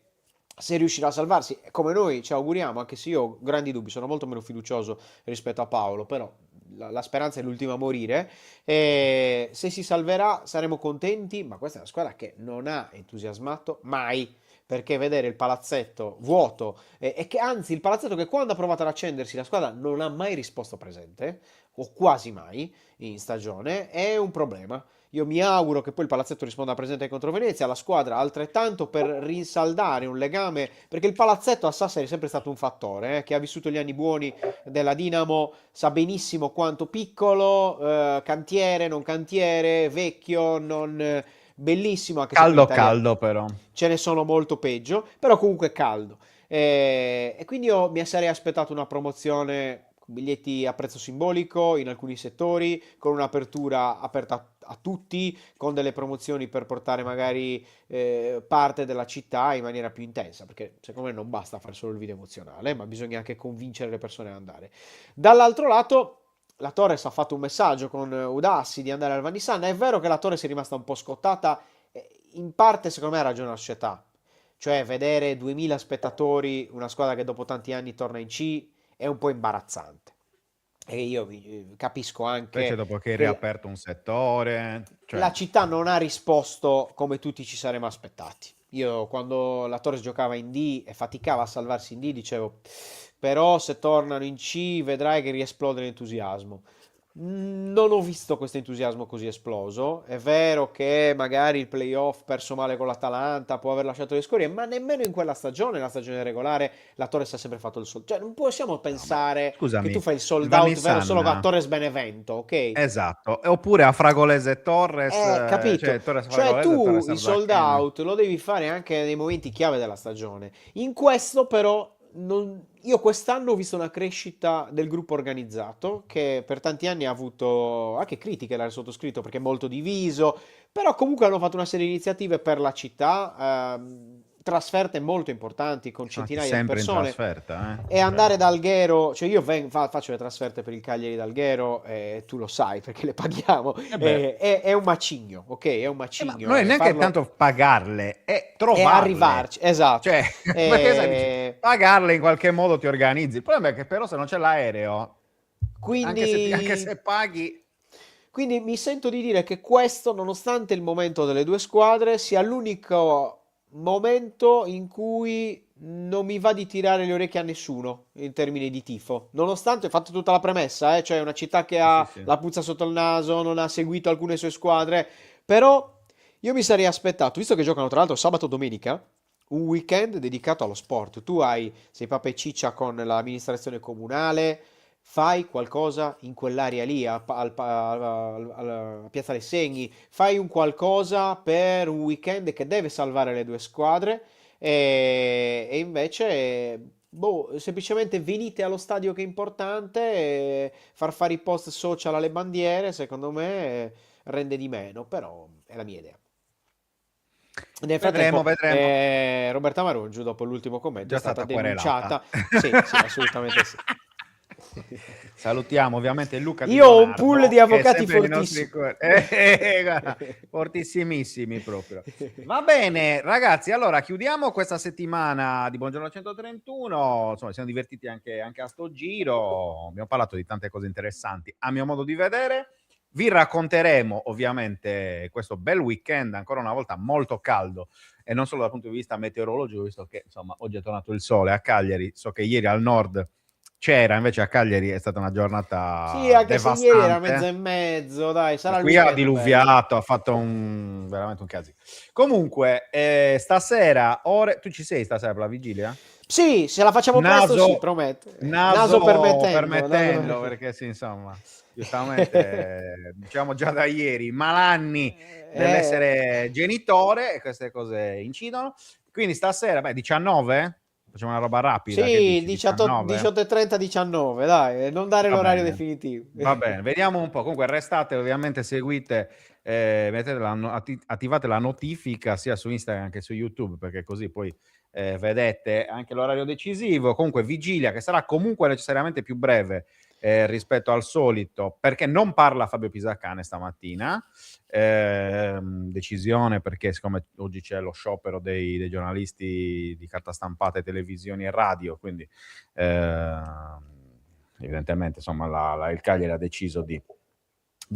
Speaker 3: se riuscirà a salvarsi, come noi ci auguriamo, anche se io ho grandi dubbi, sono molto meno fiducioso rispetto a Paolo, però la speranza è l'ultima a morire. Se si salverà saremo contenti, ma questa è una squadra che non ha entusiasmato mai. Perché vedere il palazzetto vuoto e che anzi il palazzetto che quando ha provato ad accendersi la squadra non ha mai risposto presente, o quasi mai in stagione, è un problema. Io mi auguro che poi il palazzetto risponda presente contro Venezia, la squadra altrettanto per rinsaldare un legame, perché il palazzetto a Sassari è sempre stato un fattore, che ha vissuto gli anni buoni della Dinamo, sa benissimo quanto piccolo, cantiere, non cantiere, vecchio, non bellissimo, anche se qui in
Speaker 2: Caldo
Speaker 3: Italia
Speaker 2: caldo però.
Speaker 3: ce ne sono molto peggio, però comunque caldo. E quindi io mi sarei aspettato una promozione con biglietti a prezzo simbolico in alcuni settori, con un'apertura aperta a tutti, con delle promozioni per portare magari parte della città in maniera più intensa, perché secondo me non basta fare solo il video emozionale, ma bisogna anche convincere le persone ad andare. Dall'altro lato, la Torres ha fatto un messaggio con Udassi di andare al Vanisan. È vero che la Torres è rimasta un po' scottata, in parte secondo me ha ragione la società, cioè vedere 2000 spettatori, una squadra che dopo tanti anni torna in C, è un po' imbarazzante. E io capisco
Speaker 2: Specie
Speaker 3: anche
Speaker 2: dopo che hai
Speaker 3: che
Speaker 2: riaperto un settore,
Speaker 3: la
Speaker 2: cioè,
Speaker 3: città non ha risposto come tutti ci saremmo aspettati. Io quando la Torres giocava in D e faticava a salvarsi in D dicevo, però se tornano in C vedrai che riesplode l'entusiasmo. Non ho visto questo entusiasmo così esploso. È vero che magari il playoff perso male con l'Atalanta può aver lasciato le scorie, ma nemmeno in quella stagione, la stagione regolare, la Torres ha sempre fatto il sold. Cioè, non possiamo
Speaker 2: no, ma
Speaker 3: pensare che tu
Speaker 2: scusami,
Speaker 3: fai il
Speaker 2: il
Speaker 3: sold out vero solo a
Speaker 2: Vanisan,
Speaker 3: Torres Benevento, ok?
Speaker 2: esatto, oppure a Fragolese e Torres,
Speaker 3: Capito.
Speaker 2: cioè Torres
Speaker 3: Cioè
Speaker 2: Fragolese e
Speaker 3: tu
Speaker 2: Torres
Speaker 3: il sold
Speaker 2: Arzacchene.
Speaker 3: out lo devi fare anche nei momenti chiave della stagione. In questo però io quest'anno ho visto una crescita del gruppo organizzato che per tanti anni ha avuto anche critiche dal sottoscritto perché è molto diviso, però comunque hanno fatto una serie di iniziative per la città, trasferte molto importanti con
Speaker 2: Sono anche
Speaker 3: centinaia di
Speaker 2: sempre in
Speaker 3: persone.
Speaker 2: trasferta,
Speaker 3: E
Speaker 2: cioè,
Speaker 3: andare da Alghero, cioè io faccio le trasferte per il Cagliari d'Alghero, tu lo sai perché le paghiamo,
Speaker 2: e beh,
Speaker 3: è un macigno, ok? È un
Speaker 2: ma non
Speaker 3: macigno
Speaker 2: è neanche
Speaker 3: farlo
Speaker 2: tanto pagarle, è
Speaker 3: e
Speaker 2: trovarle.
Speaker 3: arrivarci, esatto.
Speaker 2: Cioè, perché sai, dici,
Speaker 3: Eh,
Speaker 2: pagarle in qualche modo ti organizzi. Il problema è che però se non c'è l'aereo, anche
Speaker 3: quindi,
Speaker 2: se paghi,
Speaker 3: quindi mi sento di dire che questo, nonostante il momento delle due squadre, sia l'unico momento in cui non mi va di tirare le orecchie a nessuno in termini di tifo. Nonostante ho fatto tutta la premessa, cioè una città che
Speaker 2: sì, sì,
Speaker 3: ha
Speaker 2: sì.
Speaker 3: la puzza sotto il naso, non ha seguito alcune sue squadre, però io mi sarei aspettato, visto che giocano tra l'altro sabato e domenica, un weekend dedicato allo sport. Sei Papa e Ciccia con l'amministrazione comunale, fai qualcosa in quell'area lì, a Piazzale Segni, fai un qualcosa per un weekend che deve salvare le due squadre e invece, boh, semplicemente venite allo stadio che è importante, e far fare i post social alle bandiere, secondo me rende di meno, però è la mia idea. Nel
Speaker 2: Vedremo,
Speaker 3: frattempo,
Speaker 2: vedremo.
Speaker 3: Roberta Marugiu, dopo l'ultimo commento, è
Speaker 2: Già
Speaker 3: stata
Speaker 2: stata querelata.
Speaker 3: denunciata. Sì, sì, assolutamente sì.
Speaker 2: Salutiamo ovviamente Luca Di
Speaker 3: Io ho un pool di
Speaker 2: Leonardo, che è
Speaker 3: avvocati
Speaker 2: sempre nei nostri
Speaker 3: fortissimi.
Speaker 2: cuori. Guarda, fortissimissimi proprio. Va bene, ragazzi, allora chiudiamo questa settimana di Buongiorno 131. Insomma, siamo divertiti anche a sto giro. Abbiamo parlato di tante cose interessanti, a mio modo di vedere. Vi racconteremo ovviamente questo bel weekend, ancora una volta molto caldo, e non solo dal punto di vista meteorologico, visto che insomma oggi è tornato il sole a Cagliari. So che ieri al nord c'era, invece a Cagliari è stata una
Speaker 3: Sì,
Speaker 2: giornata
Speaker 3: anche se ieri era mezzo
Speaker 2: devastante.
Speaker 3: e mezzo, dai, sarà il
Speaker 2: Qui ha
Speaker 3: weekend bello.
Speaker 2: diluviato, ha fatto veramente un casino. Comunque, stasera, tu ci sei stasera per la vigilia?
Speaker 3: Sì, se la facciamo presto, sì,
Speaker 2: Naso,
Speaker 3: prometto. Naso
Speaker 2: naso
Speaker 3: permettendo, naso
Speaker 2: permettendo,
Speaker 3: permettendo.
Speaker 2: perché sì, insomma, giustamente, diciamo già da ieri, malanni dell'essere genitore, e queste cose incidono. Quindi stasera, 19? Facciamo una roba rapida, che
Speaker 3: Sì,
Speaker 2: dici?
Speaker 3: 18,
Speaker 2: 19?
Speaker 3: 18:30, 19, dai, non dare
Speaker 2: Va
Speaker 3: l'orario
Speaker 2: bene,
Speaker 3: definitivo.
Speaker 2: va bene, vediamo un po'. Comunque restate, ovviamente seguite attivate la notifica sia su Instagram che su YouTube, perché così poi vedete anche l'orario decisivo. Comunque vigilia, che sarà comunque necessariamente più breve rispetto al solito, perché non parla Fabio Pisacane stamattina. Decisione perché siccome oggi c'è lo sciopero dei giornalisti di carta stampata, televisioni e radio, quindi evidentemente insomma il Cagliari ha deciso di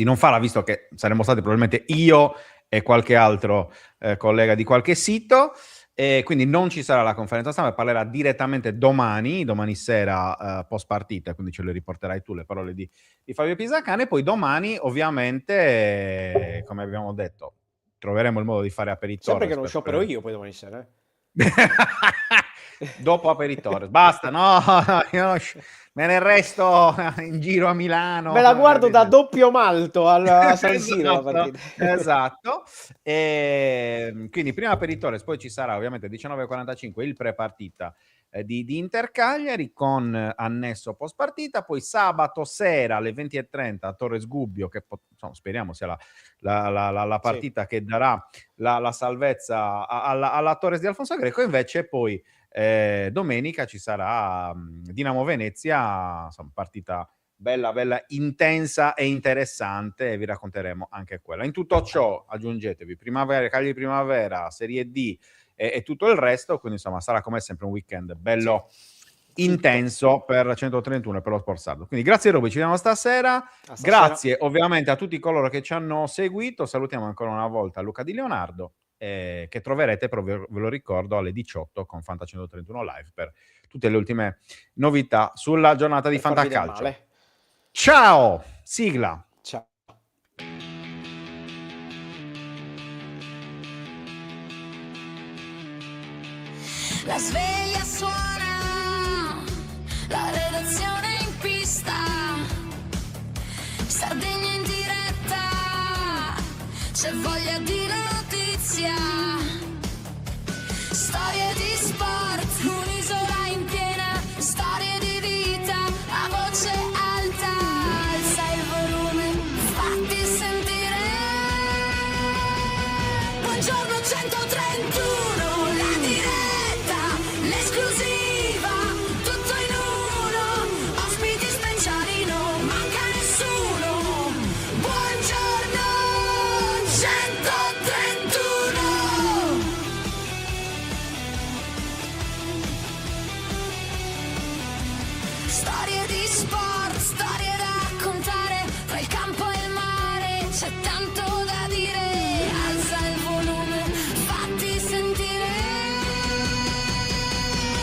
Speaker 2: non farla, visto che saremmo stati probabilmente io e qualche altro collega di qualche sito, e quindi non ci sarà la conferenza stampa, parlerà direttamente domani sera post partita, quindi ce le riporterai tu le parole di Fabio Pisacane. Poi domani ovviamente, come abbiamo detto, troveremo il modo di fare aperitores.
Speaker 3: Sempre che non sciopero io poi domani sera.
Speaker 2: Dopo aperitores, basta, no, io me ne resto in giro a Milano.
Speaker 3: Me la guardo da doppio malto a San Siro.
Speaker 2: Esatto, la partita. Esatto. Quindi prima aperitores, poi ci sarà ovviamente 19:45 il pre-partita di Inter Cagliari con annesso post partita, poi sabato sera alle 20:30 a Torres Gubbio, che insomma, speriamo sia la partita che darà la salvezza alla Torres di Alfonso Greco. Invece poi domenica ci sarà Dinamo Venezia, insomma, partita bella intensa e interessante, e vi racconteremo anche quella. In tutto ciò aggiungetevi Cagliari Primavera, Serie D e tutto il resto, quindi insomma sarà come sempre un weekend bello intenso per 131 e per lo Sport Sardo. Quindi grazie Roby, ci vediamo stasera. Grazie ovviamente a tutti coloro che ci hanno seguito. Salutiamo ancora una volta Luca Di Leonardo, che troverete, però ve lo ricordo, alle 18 con Fanta 131 Live per tutte le ultime novità sulla giornata di Fantacalcio. Ciao, sigla.
Speaker 3: Ciao.
Speaker 6: La sveglia suona, la redazione in pista, Sardegna in diretta, c'è voglia di notizia, storie di sport, un'isola in piena, storie di vita, a voce alta, alza il volume, fatti sentire. Buongiorno 131, la diretta, l'esclusiva, tutto in uno, ospiti speciali, non manca nessuno. Buongiorno 131. Storie di sport, storie da raccontare, tra il campo e il mare c'è tanto da dire. Alza il volume, fatti sentire.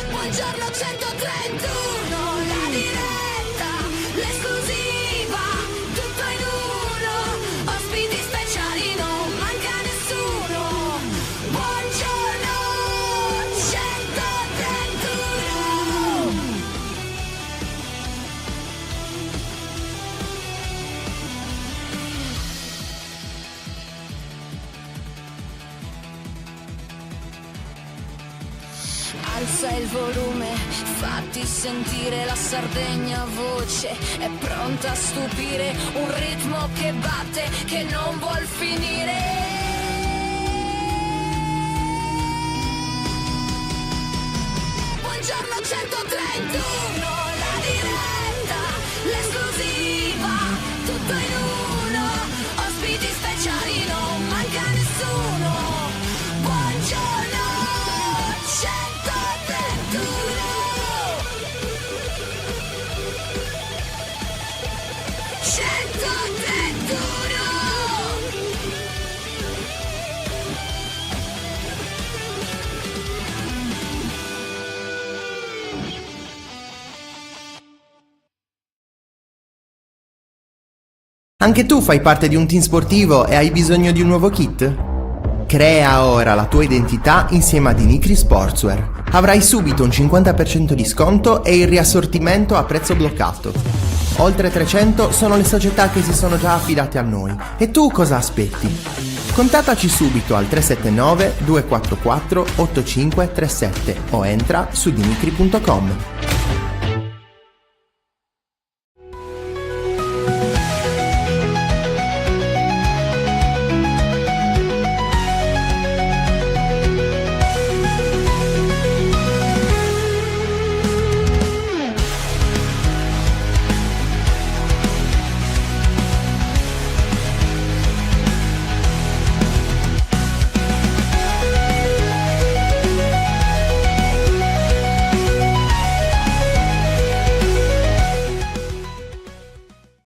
Speaker 6: Buongiorno 131, la diretta, l'esclusiva, tutto in uno, ospiti speciali, non manca nessuno. Buongiorno 131. Alza il volume, fatti sentire, la Sardegna voce è pronta a stupire, un ritmo che batte, che non vuol finire. Buongiorno 131, la diretta, l'esclusiva, tutto in uno, ospiti speciali, non manca nessuno. Buongiorno 131. 131.
Speaker 1: Anche tu fai parte di un team sportivo e hai bisogno di un nuovo kit? Crea ora la tua identità insieme a Dinicri Sportswear. Avrai subito un 50% di sconto e il riassortimento a prezzo bloccato. Oltre 300 sono le società che si sono già affidate a noi. E tu cosa aspetti? Contattaci subito al 379 244 8537 o entra su dinicri.com.